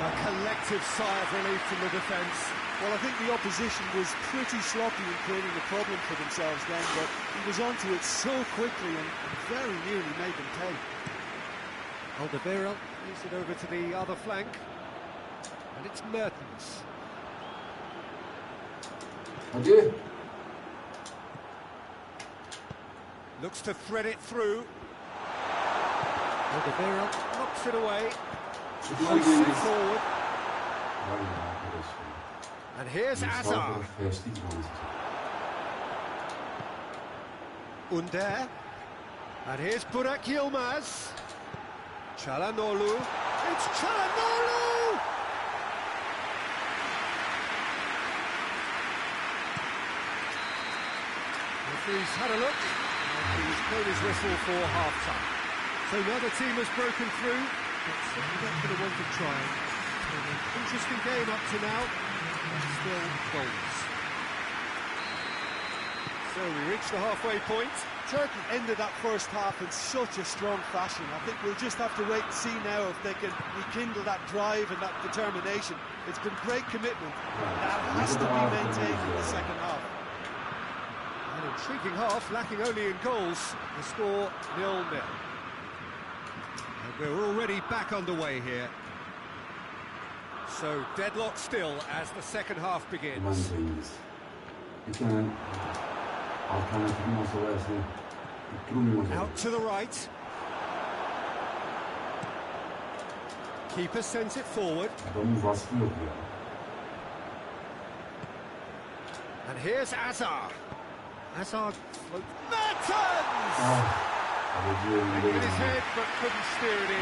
Speaker 2: A collective sigh of relief from the defence.
Speaker 3: Well, I think the opposition was pretty sloppy in creating a problem for themselves then, but he was onto it so quickly and very nearly made them pay.
Speaker 2: Alderweireld moves it over to the other flank. And it's Mertens.
Speaker 1: Hadi.
Speaker 2: Looks to thread it through. Alderweireld knocks it away. Puts it forward. And here's Azar. Under. And here's Burak Yilmaz. Çalhanoğlu. It's Çalhanoğlu! Referee's had a look. And he's blown his whistle for half-time. So another team has broken through. But certainly not for the want of trying. An interesting game up to now. Still goals. So we reach the halfway point.
Speaker 3: Turkey ended that first half in such a strong fashion. I think we'll just have to wait and see now if they can rekindle that drive and that determination. It's been great commitment. That has to be maintained in the second half.
Speaker 2: An intriguing half, lacking only in goals. The score 0-0. And we're already back underway here. So deadlock still as the second half begins. Out to the right. Keeper sends it forward.
Speaker 1: Adamın vasfı yok ya.
Speaker 2: And here's Azar. Azar floats. Mertens! In his head, but couldn't steer it in.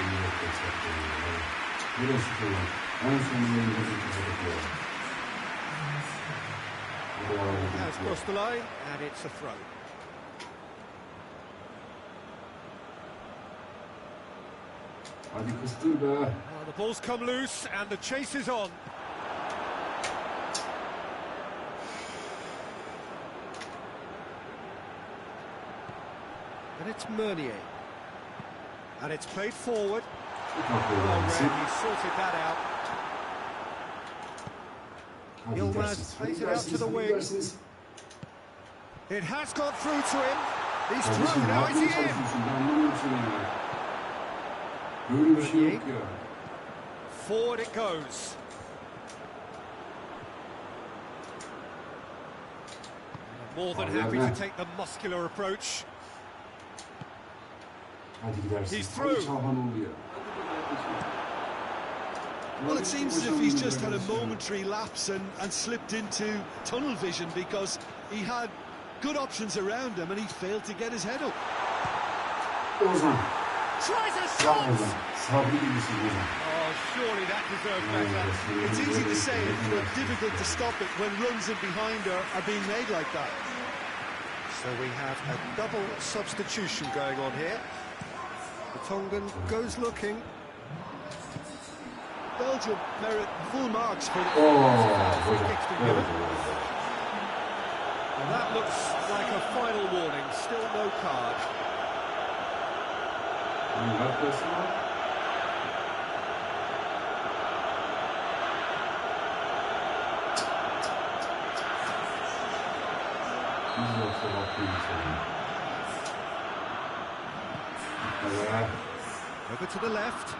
Speaker 2: Has crossed the line, and it's a throw.
Speaker 1: Hadi kıstır be.
Speaker 2: Well, the ball's come loose, and the chase is on. And it's Meunier. And it's played forward. Well read, he sorted that out. Yilmaz plays it out to the wing. It has got through to him. He's through, now is he in?
Speaker 1: Böyle bir şey yok ya.
Speaker 2: Forward it goes. More than happy to take the muscular approach. He's through.
Speaker 3: Well, it seems as if he's just had a momentary lapse and slipped into tunnel vision, because he had good options around him and he failed to get his head up.
Speaker 2: Tries a shot!
Speaker 1: Oh,
Speaker 2: surely that deserved better.
Speaker 3: It's easy to say it, but difficult to stop it when runs in behind are being made like that.
Speaker 2: So we have a double substitution going on here. The Tongan goes looking.
Speaker 3: Belgium merit full marks for the
Speaker 2: free kicks been given. Well, that looks like a final warning. Still no card. Over to the left.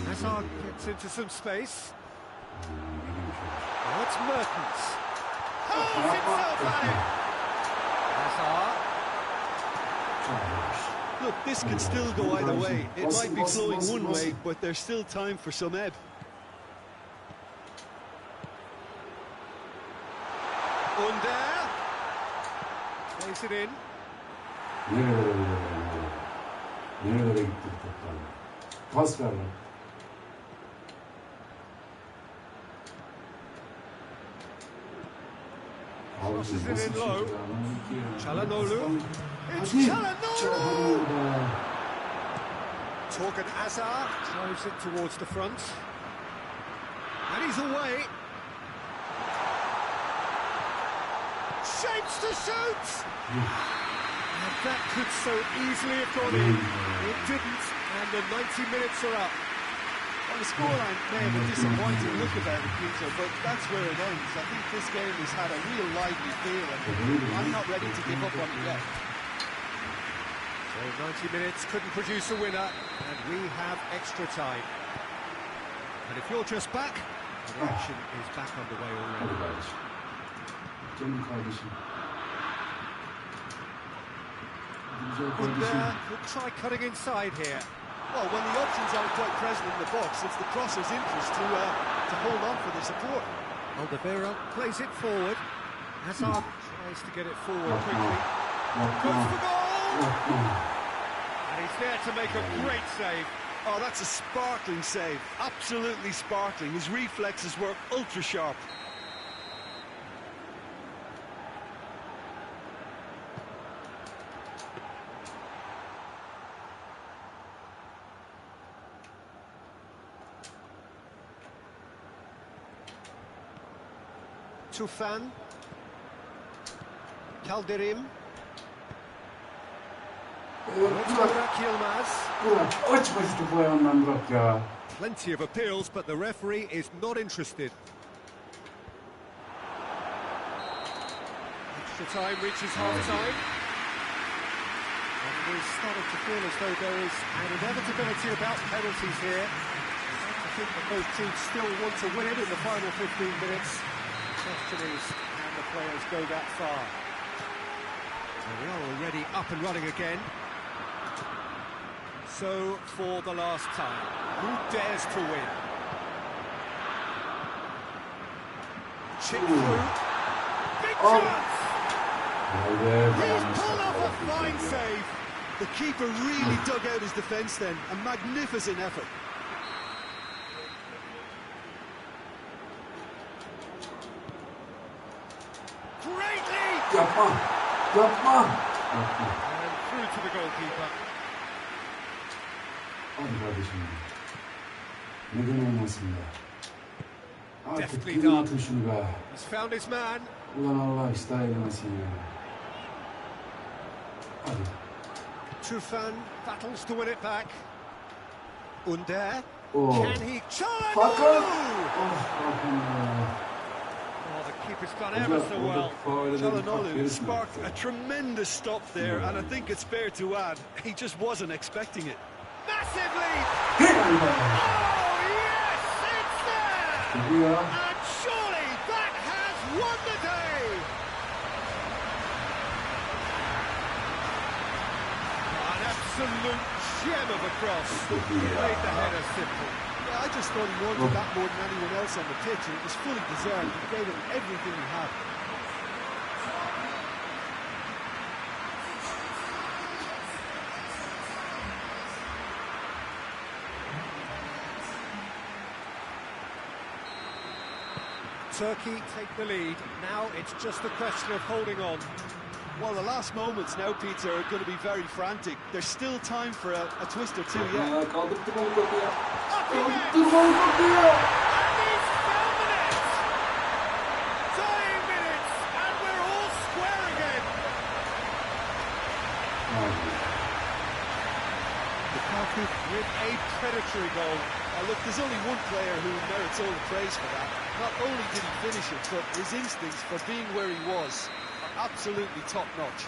Speaker 2: Hazard gets into some space. Oh, it's Mertens. Holds himself at it. Hazard.
Speaker 3: Look, this could still go either way. It might be flowing one way, but there's still time for some ebb.
Speaker 2: Under. Plays it in.
Speaker 1: Nerelere gitti bu toplar? Pas ver lan.
Speaker 2: Crosses it in low. Çalhanoğlu. It's
Speaker 1: Hadi.
Speaker 2: Çalhanoğlu! Torgan Hazard drives it towards the front. And he's away. Shapes to shoot! And that could so easily have gone in. It didn't, and the 90 minutes are up.
Speaker 3: Well, the scoreline may have a disappointing look about it, Peter, but that's where it ends. I think this game has had a real lively feel, and I'm not ready to give up on it yet.
Speaker 2: So 90 minutes couldn't produce a winner, and we have extra time. And if you're just back, the action is back underway already.
Speaker 1: Hadi kardeşim. Canım kardeşim.
Speaker 2: We'll try cutting inside here.
Speaker 3: Well, when the options aren't quite present in the box, it's the crosser's interest to hold on for the support.
Speaker 2: Zafere plays it forward. Hazard tries to get it forward quickly. Goes for goal! And he's there to make a great save.
Speaker 3: Oh, that's a sparkling save. Absolutely sparkling. His reflexes were ultra sharp.
Speaker 2: Tufan. Calderim. Burak Yilmaz.
Speaker 1: Burak açma şu topu ayağından Burak ya.
Speaker 2: Plenty of appeals, but the referee is not interested. Extra time reaches half-time. And we're starting to feel as though there is an inevitability about penalties here. I think that both teams still want to win it in the final 15 minutes. The question is, can the players go that far? Well, we are already up and running again. So, for the last time, who dares to win? Chip through. Big chance! He's pulled off a fine save.
Speaker 3: The keeper really dug out his defence then. A magnificent effort.
Speaker 2: Great lead!
Speaker 1: Yapma. Yapma.
Speaker 2: And through to the goalkeeper.
Speaker 1: Hadi kardeşim. Neden olmasın be? Artık
Speaker 2: Deftly
Speaker 1: gidin
Speaker 2: done.
Speaker 1: atın şunu be.
Speaker 2: He's found his man.
Speaker 1: Ulan Allah ıslah eylemesin ya. Hadi.
Speaker 2: Tufan battles to win it back. Under.
Speaker 1: Oh.
Speaker 2: Can he challenge?
Speaker 1: Hakan.
Speaker 2: Oh!
Speaker 1: Oh Hakan ya.
Speaker 2: Oh, the keeper's done ever so well.
Speaker 3: Çalhanoğlu sparked a tremendous stop there, and I think it's fair to add, he just wasn't expecting it.
Speaker 2: Massive lead!
Speaker 1: Hey!
Speaker 2: Oh, yes, it's there!
Speaker 1: Ya.
Speaker 2: And surely that has won the day! An absolute gem of a cross. He made the header simple.
Speaker 3: Yeah, I just thought he wanted that more than anyone else on the pitch, and it was fully deserved. He gave him everything he had.
Speaker 2: Turkey take the lead. Now it's just a question of holding on.
Speaker 3: Well, the last moments now, Peter, are going to be very frantic. There's still time for a twist or two yet.
Speaker 1: Ya kaldırttım onu kapıya.
Speaker 2: Up he went!
Speaker 1: Kaldırttım onu kapıya.
Speaker 2: And he's found the net! Dying minutes, and we're all square again! Lukaku with a predatory goal.
Speaker 3: Look, there's only one player who merits all the praise for that. Not only did he finish it, but his instincts for being where he was are absolutely top-notch.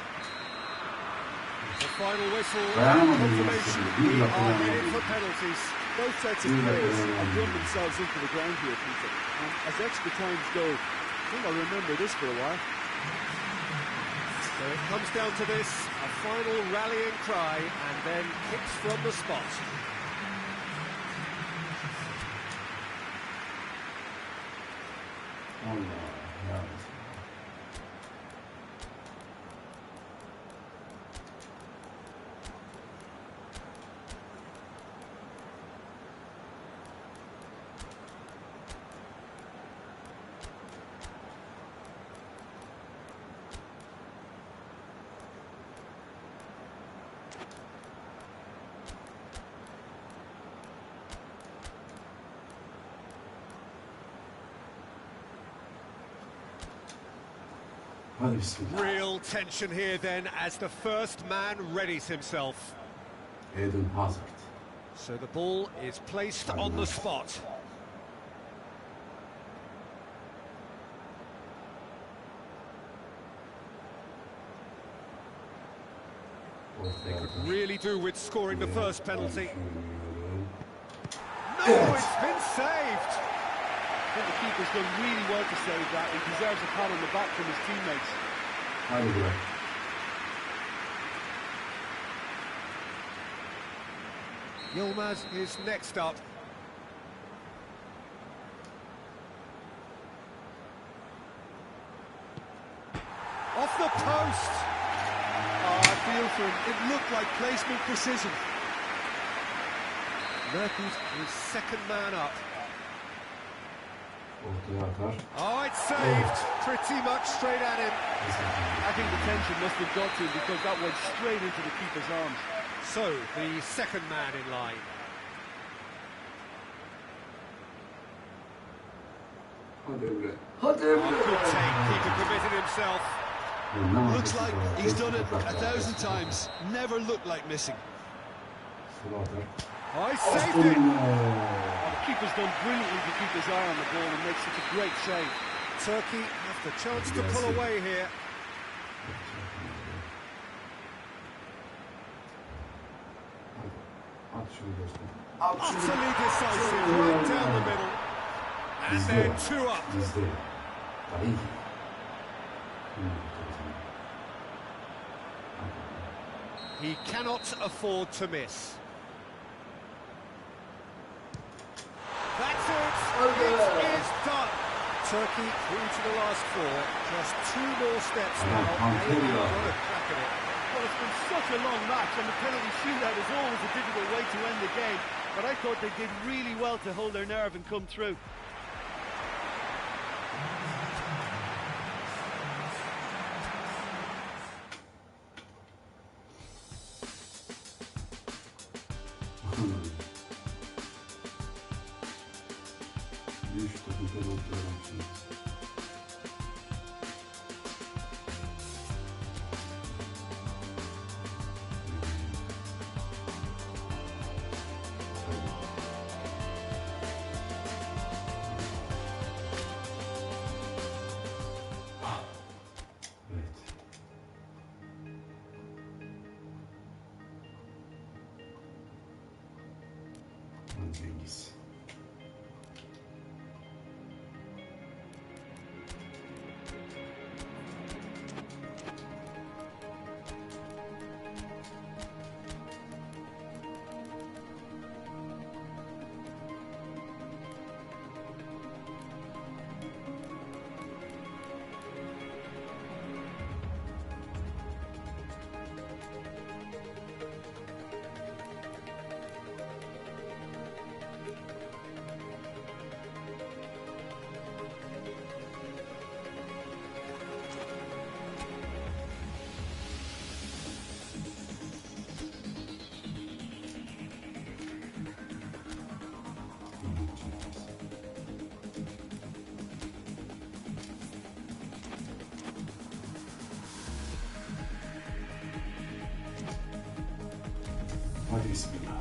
Speaker 2: The final whistle and confirmation. We are headed for penalties.
Speaker 3: Both sets of players have run themselves into the ground here, Peter. And as extra times go, I think I'll remember this for a while.
Speaker 2: So it comes down to this, a final rallying cry, and then kicks from the spot.
Speaker 1: Allah ya. Hadi bismillah.
Speaker 2: Real tension here then as the first man readies himself.
Speaker 1: Eden Hazard.
Speaker 2: So the ball is placed on the spot. They could really do with scoring the first penalty. No, it's been saved!
Speaker 3: I think the keeper's done really well to save that. He deserves a pat on the back from his teammates.
Speaker 1: Hadi bırak.
Speaker 2: Yilmaz is next up. Off the post!
Speaker 3: Oh, I feel for him. It looked like placement precision.
Speaker 2: Mertens is second man up.
Speaker 1: Ortaya atar.
Speaker 2: Oh, it's saved! Pretty much straight at him.
Speaker 3: I think the tension must have got to him because that went straight into the keeper's arms.
Speaker 2: So, the second man in line.
Speaker 1: Hadi Emre. Hadi
Speaker 2: Oh,
Speaker 1: Emre.
Speaker 2: good take, keeper committed himself.
Speaker 3: Looks like he's done it 1,000 times. Never looked like missing.
Speaker 1: Sola atar.
Speaker 2: Oh, he saved it!
Speaker 3: The keeper's done brilliantly to keep his eye on the ball and make such a great save.
Speaker 2: Turkey have the chance to pull away here.
Speaker 1: At şunu dostum.
Speaker 2: Utterly decisive, right down the middle. And then two up.
Speaker 1: Bizde. Ay.
Speaker 2: He cannot afford to miss. Turkey through to the last four. Just 2 more steps now. Maybe got a crack at it.
Speaker 3: Well, it's been such a long match, and the penalty shootout is always a difficult way to end the game. But I thought they did really well to hold their nerve and come through.
Speaker 1: Cengiz. Hadi bismillah.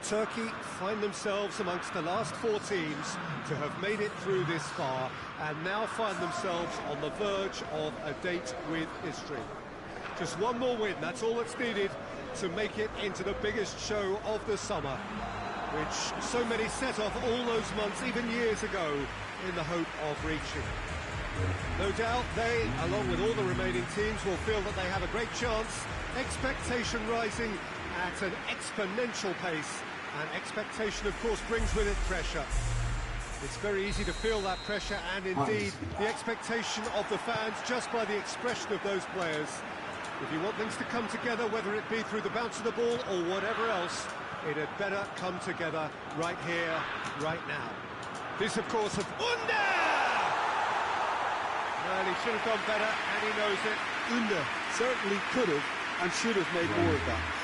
Speaker 2: Turkey find themselves amongst the last 4 teams to have made it through this far, and now find themselves on the verge of a date with history. Just 1 more win, that's all that's needed to make it into the biggest show of the summer, which so many set off all those months, even years ago, in the hope of reaching. No doubt they, along with all the remaining teams, will feel that they have a great chance, expectation rising at an exponential pace. And expectation, of course, brings with it pressure. It's very easy to feel that pressure, and indeed the expectation of the fans just by the expression of those players. If you want things to come together, whether it be through the bounce of the ball or whatever else, it had better come together right here, right now. This, of course, of Under! Well, he should have done better, and he knows it.
Speaker 3: Under certainly could have and should have made more of that.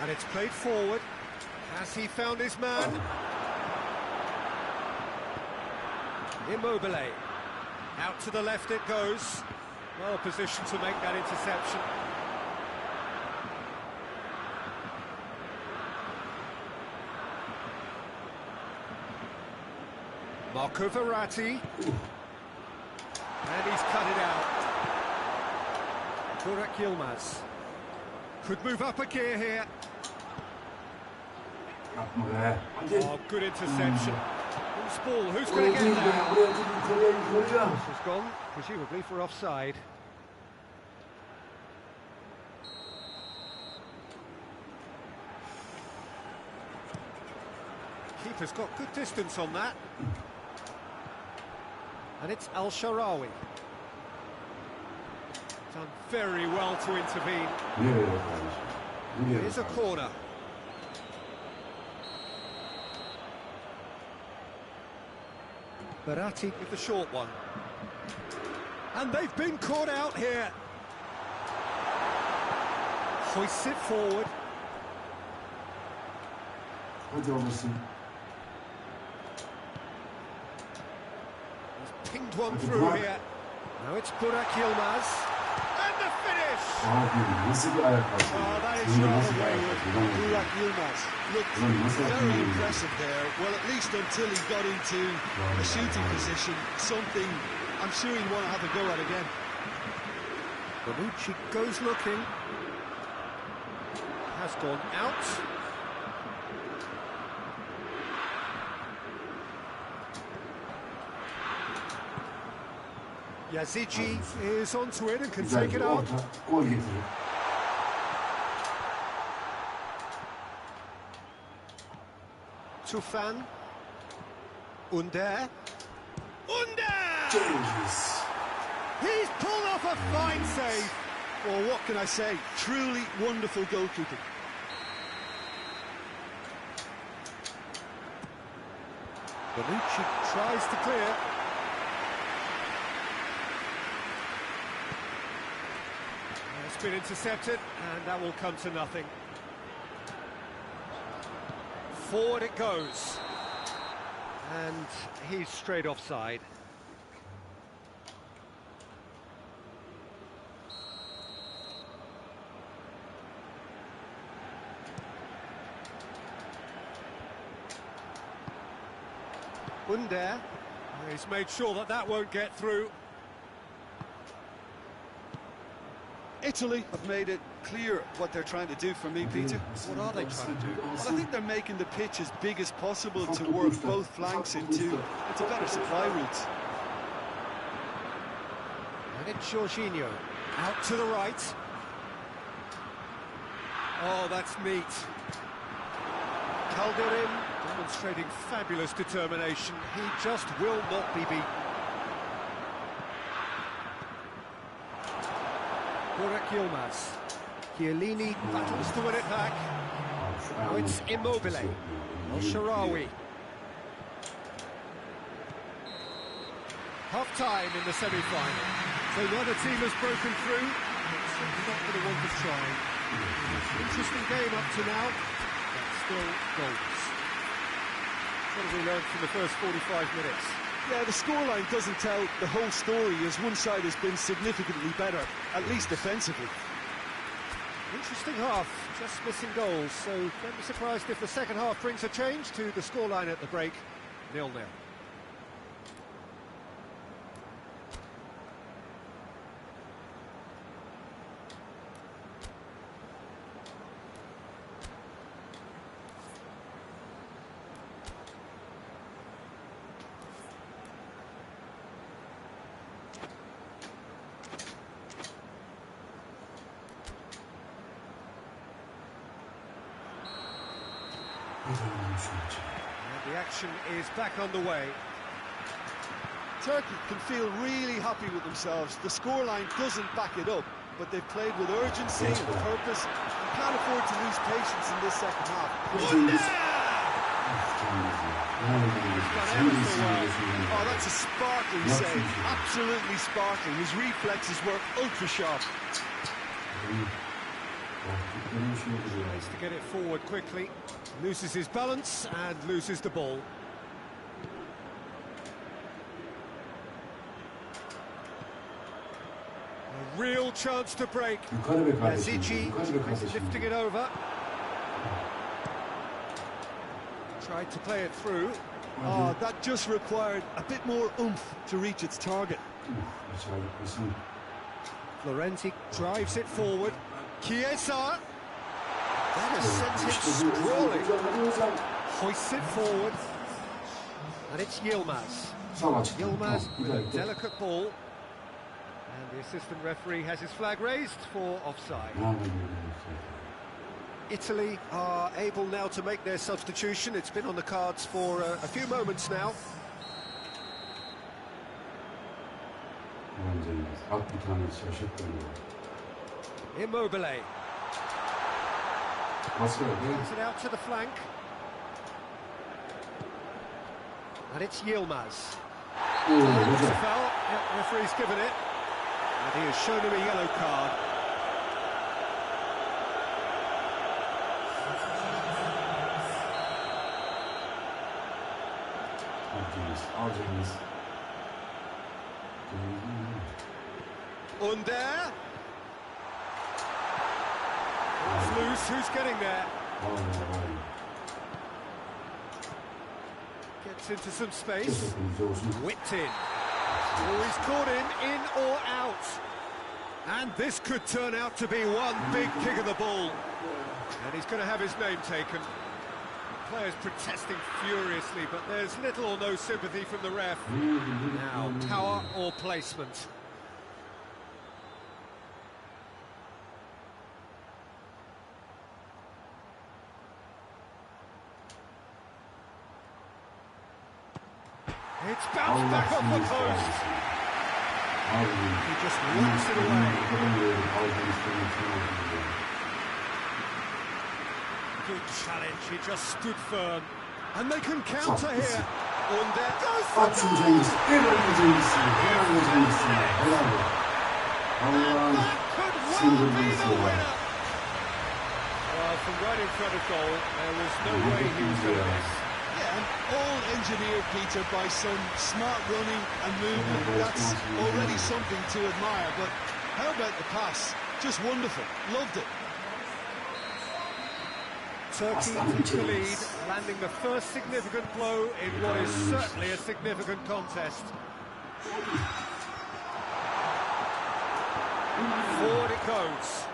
Speaker 2: And it's played forward. Has he found his man? Immobile. Out to the left it goes. Well positioned to make that interception. Marco Verratti. And he's cut it out. Burak Yilmaz. Could move up a gear here. Oh, good interception. Who's ball? Who's going to get that? This has gone, presumably for offside. Keeper's got good distance on that. And it's Al-Sharawi. Done very well to intervene. Here's a corner. Verratti with the short one. And they've been caught out here. Hoists it forward. He's pinged one through here. Now it's Burak Yilmaz. And the finish!
Speaker 3: Oh, that is rather wayward. Burak Yilmaz looked very impressive there. Well, at least until he got into a shooting position, something I'm sure he'll want to have a go at it again.
Speaker 2: Bonucci goes looking. Has gone out. Yazici is onto it and can take it out.
Speaker 1: Gol getirir.
Speaker 2: Tufan. Under.
Speaker 1: Cengiz.
Speaker 2: He's pulled off a fine save.
Speaker 3: Well, what can I say? Truly wonderful goalkeeping.
Speaker 2: Bonucci tries to clear. It's been intercepted, and that will come to nothing. Forward it goes. And he's straight offside. Under. He's made sure that that won't get through.
Speaker 3: Italy have made it clear what they're trying to do for me, Peter.
Speaker 2: What are they trying to do?
Speaker 3: Well, I think they're making the pitch as big as possible to work both flanks into better supply routes.
Speaker 2: And it's Jorginho. Out to the right. Oh, that's neat. Calderin demonstrating fabulous determination. He just will not be beaten. Burak Yilmaz. Chiellini battles to win it back. Now it's Immobile. El-Shaarawy. Half-time in the semi-final. So neither team has broken through. It's not going to want to try. Interesting game up to now, but still goals. What have we learned from the first 45 minutes?
Speaker 3: Yeah, the scoreline doesn't tell the whole story, as one side has been significantly better, at least defensively.
Speaker 2: Interesting half, just missing goals, so don't be surprised if the second half brings a change to the scoreline at the break, 0-0. And the action is back underway.
Speaker 3: Turkey can feel really happy with themselves. The scoreline doesn't back it up, but they've played with urgency and purpose and can't afford to lose patience in this second half. Oh, that's a sparkling save. Absolutely sparkling. His reflexes were ultra sharp.
Speaker 2: Tries to get it forward quickly, loses his balance and loses the ball. A real chance to break. Yazici lifting it over. Tried to play it through.
Speaker 3: Oh, that just required a bit more oomph to reach its target.
Speaker 2: Florenzi drives it forward. Chiesa. That has sent him sprawling. Hoists it forward. And it's Yilmaz. Yilmaz with a delicate ball. And the assistant referee has his flag raised for offside. Italy are able now to make their substitution. It's been on the cards for a few moments now. Immobile. Brings it out to the flank. And it's Yilmaz. It's a foul. Yep, referee's given it. And he has shown him a yellow card. Under. It's loose, who's getting there? Gets into some space. Whipped in. Oh, he's caught in or out. And this could turn out to be one big kick of the ball. And he's going to have his name taken. Players protesting furiously, but there's little or no sympathy from the ref. Now, power or placement? It's bounced back off the post. He just whips it away. Good challenge, he just stood firm. And they can counter here. And there goes the
Speaker 1: At şunu Cengiz. Helal Cengiz. Helal Cengiz. Helal. Allah'ım.
Speaker 2: Well, from right in front of goal, there was no way he was going to miss.
Speaker 3: Yeah, and all engineered, Peter, by some smart running and movement. That's already something to admire. But how about the pass? Just wonderful. Loved it.
Speaker 2: Turkey took the lead, landing the first significant blow in what is certainly a significant contest. Forward it goes.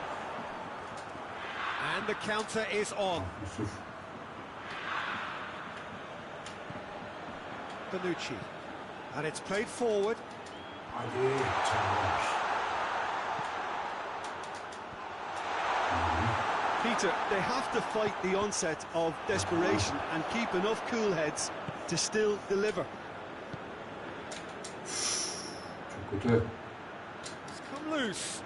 Speaker 2: And the counter is on. Bonucci. And it's played forward.
Speaker 3: Peter, they have to fight the onset of desperation and keep enough cool heads to still deliver.
Speaker 2: It's come loose.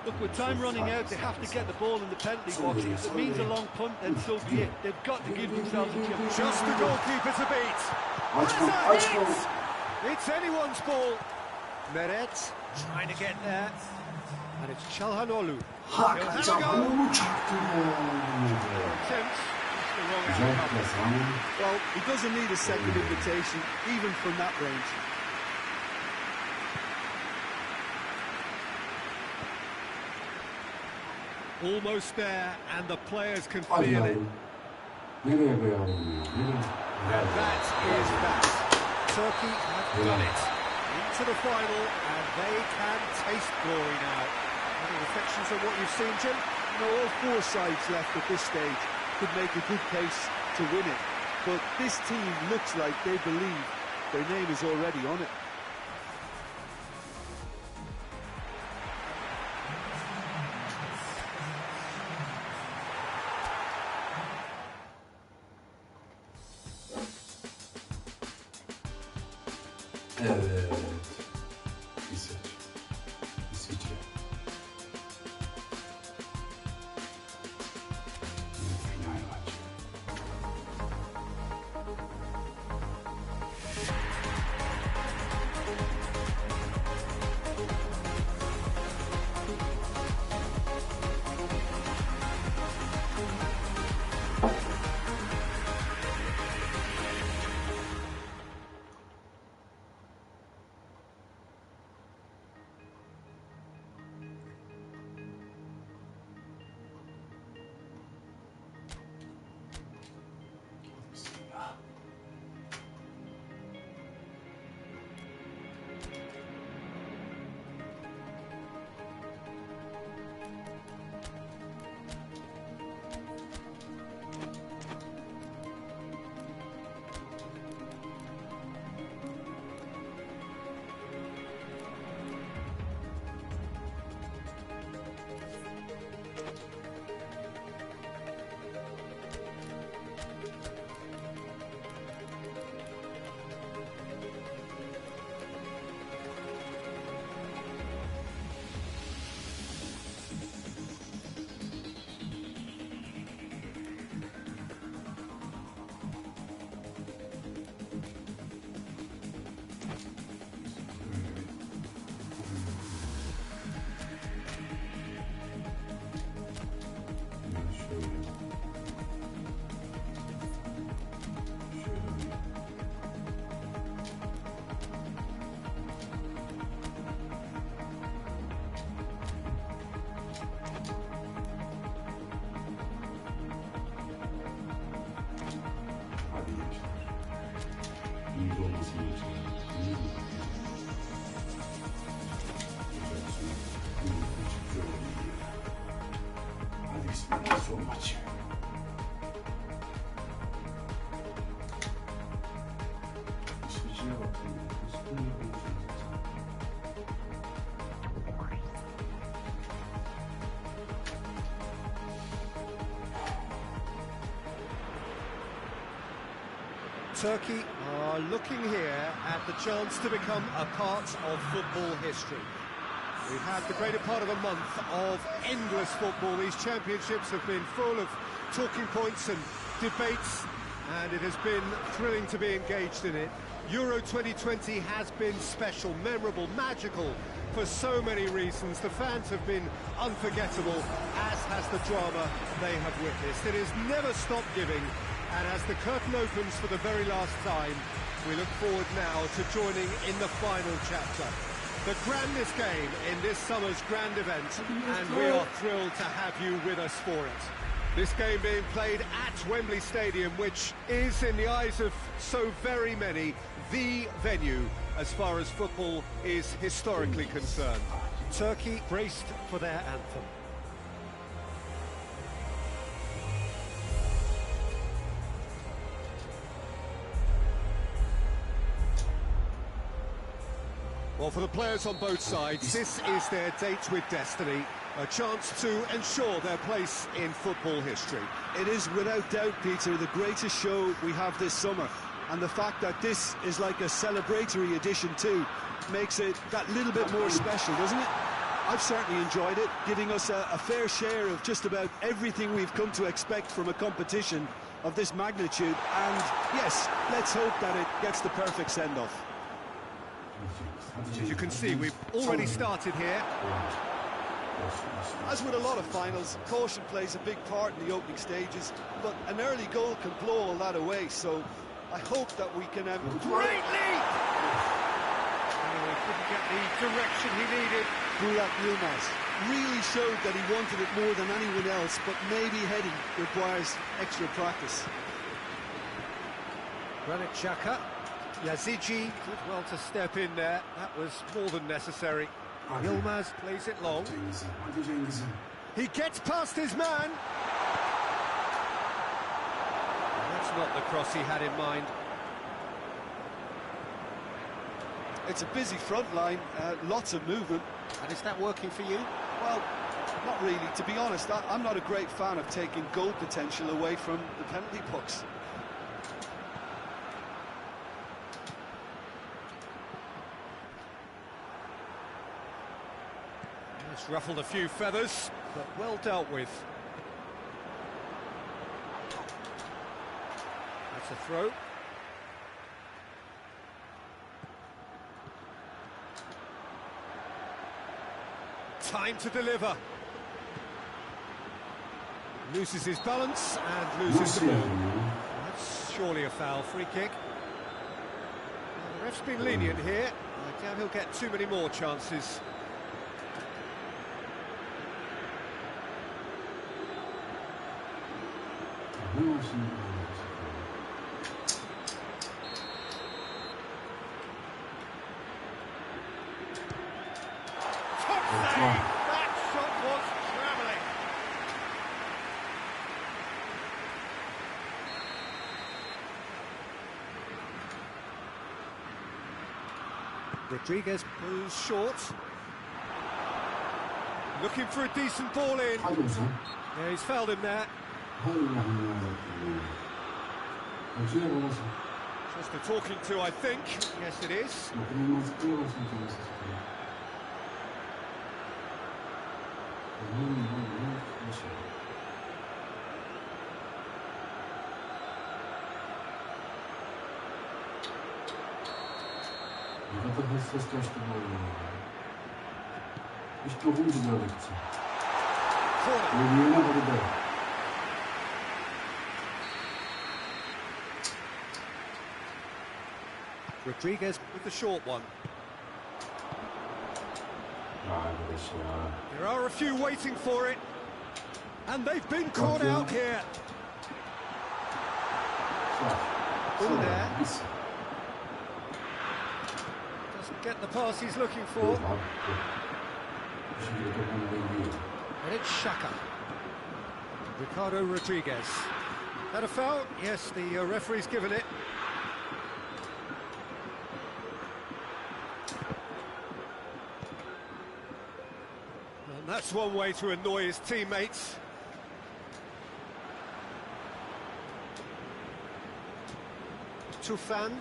Speaker 4: Look, with time running out, they have to get the ball in the penalty box. If it means a long punt, then so be it. They've got to give themselves a chance.
Speaker 2: Just the goalkeeper to beat. It's anyone's ball. Meret trying to get there. And it's Çalhanoğlu.
Speaker 1: Çalhanoğlu çaktı.
Speaker 3: Well, he doesn't need a second invitation, even from that range.
Speaker 2: Almost there, and the players can feel it. That is that. Turkey have done it. Into the final, and they can taste glory now. Any reflections on what you've seen, Jim?
Speaker 3: You know, all four sides left at this stage could make a good case to win it. But this team looks like they believe their name is already on it.
Speaker 1: Evet. İsviçre. Final maçı. Son maç. İsviçre'ye baktım.
Speaker 2: Turkey are looking here at the chance to become a part of football history. We've had the greater part of a month of endless football. These championships have been full of talking points and debates, and it has been thrilling to be engaged in it. Euro 2020 has been special, memorable, magical for so many reasons. The fans have been unforgettable, as has the drama they have witnessed. It has never stopped giving, and as the curtain opens for the very last time, we look forward now to joining in the final chapter. The grandest game in this summer's grand event, and we are thrilled to have you with us for it. This game being played at Wembley Stadium, which is, in the eyes of so very many, the venue as far as football is historically concerned. Turkey braced for their anthem. Well, for the players on both sides, this is their date with destiny, a chance to ensure their place in football history.
Speaker 3: It is without doubt, Peter, the greatest show we have this summer. And the fact that this is like a celebratory edition too makes it that little bit more special, doesn't it? I've certainly enjoyed it, giving us a fair share of just about everything we've come to expect from a competition of this magnitude. And yes, let's hope that it gets the perfect send-off.
Speaker 2: As you can see, we've already started here.
Speaker 3: As with a lot of finals, caution plays a big part in the opening stages, but an early goal can blow all that away, so I hope that we can have...
Speaker 2: Great lead! Oh, he couldn't get the direction he needed.
Speaker 3: Burak Yilmaz really showed that he wanted it more than anyone else, but maybe heading requires extra practice.
Speaker 2: Granit Xhaka. Yazici did well to step in there. That was more than necessary. Yilmaz plays it long. He gets past his man. That's not the cross he had in mind.
Speaker 3: It's a busy front line, lots of movement.
Speaker 2: And is that working for you?
Speaker 3: Well, not really. To be honest, I'm not a great fan of taking goal potential away from the penalty box.
Speaker 2: It's ruffled a few feathers, but well dealt with. That's a throw. Time to deliver. Loses his balance and loses the ball. That's surely a foul. Free kick. Well, the ref's been lenient here. I doubt he'll get too many more chances.
Speaker 4: That shot was travelling.
Speaker 2: Rodriguez moves short. Looking for a decent ball in. Yeah, he's fouled him there. Just a talking to, I think. Yes, it is. Rodriguez with the short one. There are a few waiting for it, and they've been caught out here. Ball there. Doesn't get the pass he's looking for. And it's Xhaka. Ricardo Rodriguez. Had a foul? Yes, the referee's given it. And that's one way to annoy his teammates. Tufan.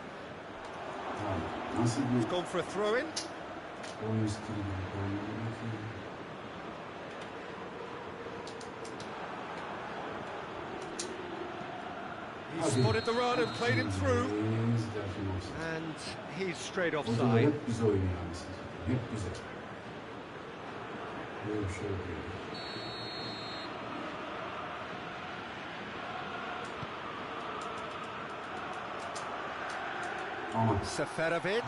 Speaker 2: He's gone for a throw-in. He spotted the run and played him through. And he's straight offside. Zafere!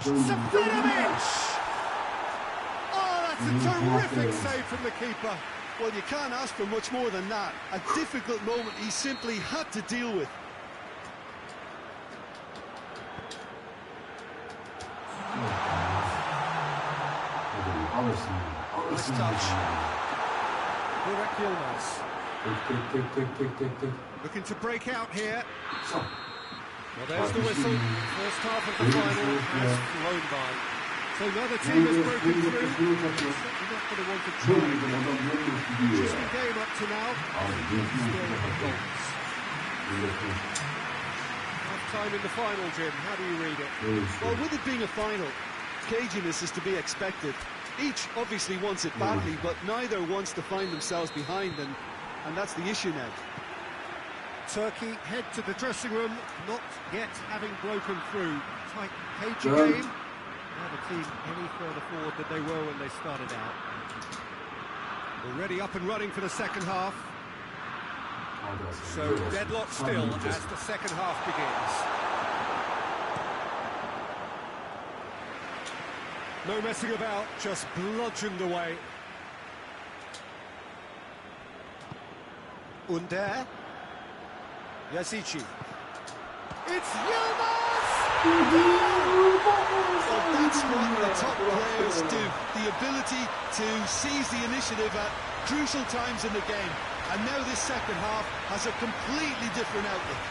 Speaker 2: Oh, that's a terrific save from the keeper.
Speaker 3: Well, you can't ask for much more than that. A difficult moment he simply had to deal with.
Speaker 2: Nice touch. Looking to break out here. Well, there's the whistle. First half of the final has flown by. So another team has broken through. Certainly not going to want to try. Interesting game up to now. Still no goals. Half time in the final, Jim. How do you read it?
Speaker 3: Well, with it being a final, caginess is to be expected. Each obviously wants it badly, but neither wants to find themselves behind, and that's the issue now.
Speaker 2: Turkey head to the dressing room, not yet having broken through. Tight, cagey game. Now the team any further forward than they were when they started out. Already up and running for the second half. So deadlock still as the second half begins. No messing about, just bludgeoned away. Under. Yazici. It's Yilmaz!
Speaker 3: Well, that's what the top players do. The ability to seize the initiative at crucial times in the game. And now this second half has a completely different outlook.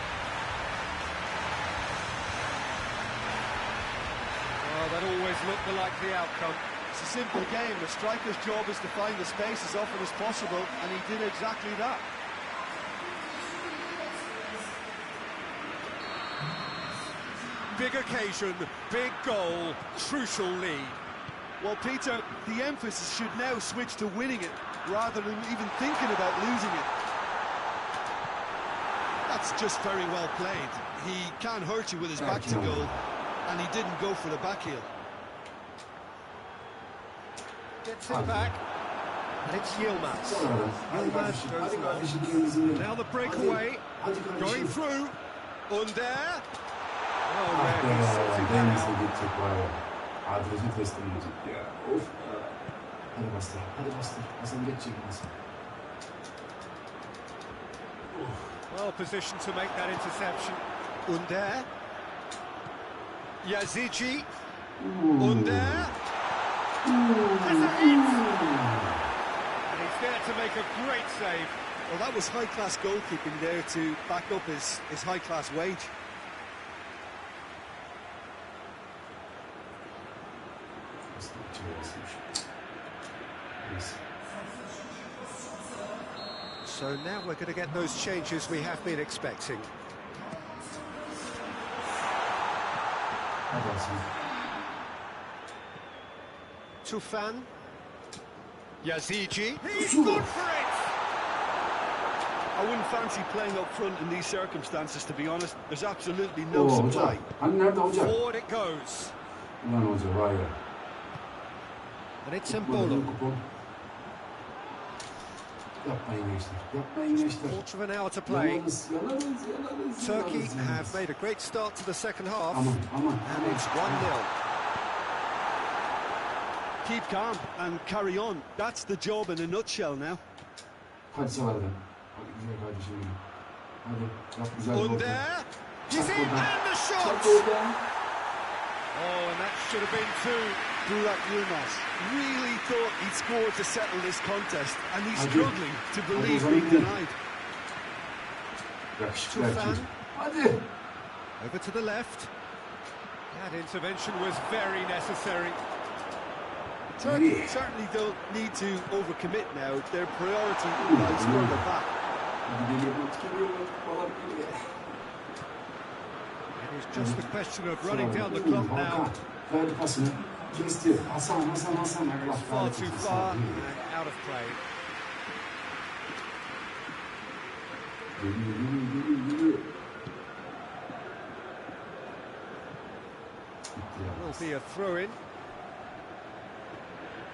Speaker 2: Well, that always looked the likely outcome.
Speaker 3: It's a simple game. The striker's job is to find the space as often as possible, and he did exactly that.
Speaker 2: Big occasion, big goal, crucial lead.
Speaker 3: Well, Peter, the emphasis should now switch to winning it, rather than even thinking about losing it. That's just very well played. He can't hurt you with his back to goal, and he didn't go for the back heel.
Speaker 2: Gets it back, and it's Yilmaz. Yilmaz goes long. Now the breakaway, going through. Under. Oh, man, he's sorting that out. Well positioned to make that interception. Under. Yazici. Under. Has a hit! And he's there to make a great save.
Speaker 3: Well, that was high-class goalkeeping there to back up his high-class wage.
Speaker 2: So now we're going to get those changes we have been expecting. Tufan. Yazici. He's good for it!
Speaker 3: I wouldn't fancy playing up front in these circumstances, to be honest. There's absolutely no supply.
Speaker 2: Forward it goes. And it's Mbolo. Quarter of an hour to play. Turkey have made a great start to the second half. And it's 1-0.
Speaker 3: Keep calm and carry on. That's the job in a nutshell now.
Speaker 2: Under. He's in, and the shot! Oh, and that should have been two.
Speaker 3: Burak Yilmaz really thought he'd scored to settle this contest, and he's struggling to believe being denied.
Speaker 1: Yakışıklı erkek. Hadi.
Speaker 2: Over to the left. That intervention was very necessary.
Speaker 3: Turkey certainly don't need to overcommit now. Their priority lies further back.
Speaker 2: It is just a question of running down the clock now.
Speaker 1: Verdi pasını. Kesti. Hasan.
Speaker 2: It's far too far and out of play.
Speaker 1: Yürü.
Speaker 2: Will be a throw-in.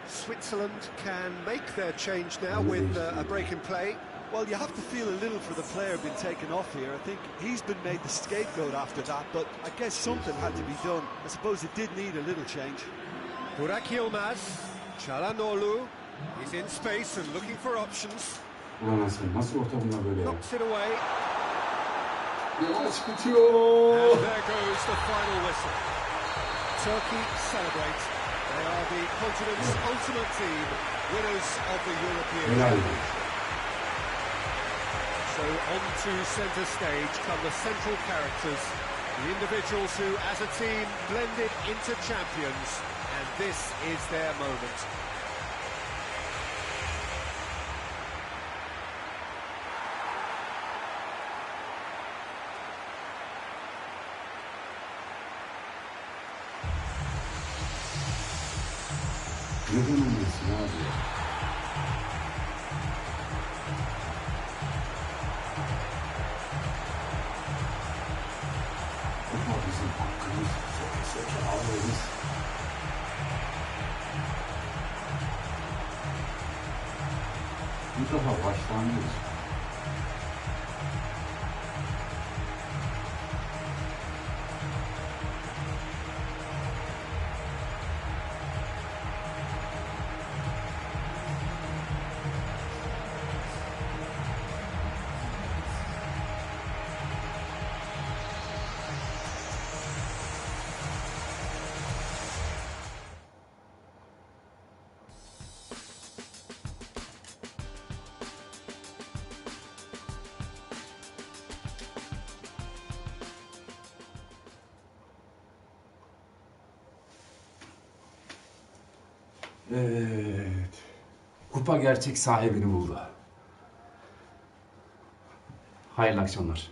Speaker 2: Switzerland can make their change now with a break in play.
Speaker 3: Well, you have to feel a little for the player being taken off here. I think he's been made the scapegoat after that, but I guess something had to be done. I suppose it did need a little change.
Speaker 2: Burak Yılmaz, Çalhanoğlu is in space and looking for options.
Speaker 1: Ulan Hasan nasıl orta bunlar böyle ya?
Speaker 2: Knocks it away.
Speaker 1: Maç bitiyor.
Speaker 2: And there goes the final whistle. Turkey celebrate. They are the continent's ultimate team, winners of the European Championship. So on to centre stage come the central characters, the individuals who, as a team, blended into champions, and this is their moment.
Speaker 1: Neden olmasın abi ya? Ama bizim hakkımız söke alırız. Bu defa başlangıç. Evet. Kupa gerçek sahibini buldu. Hayırlı akşamlar.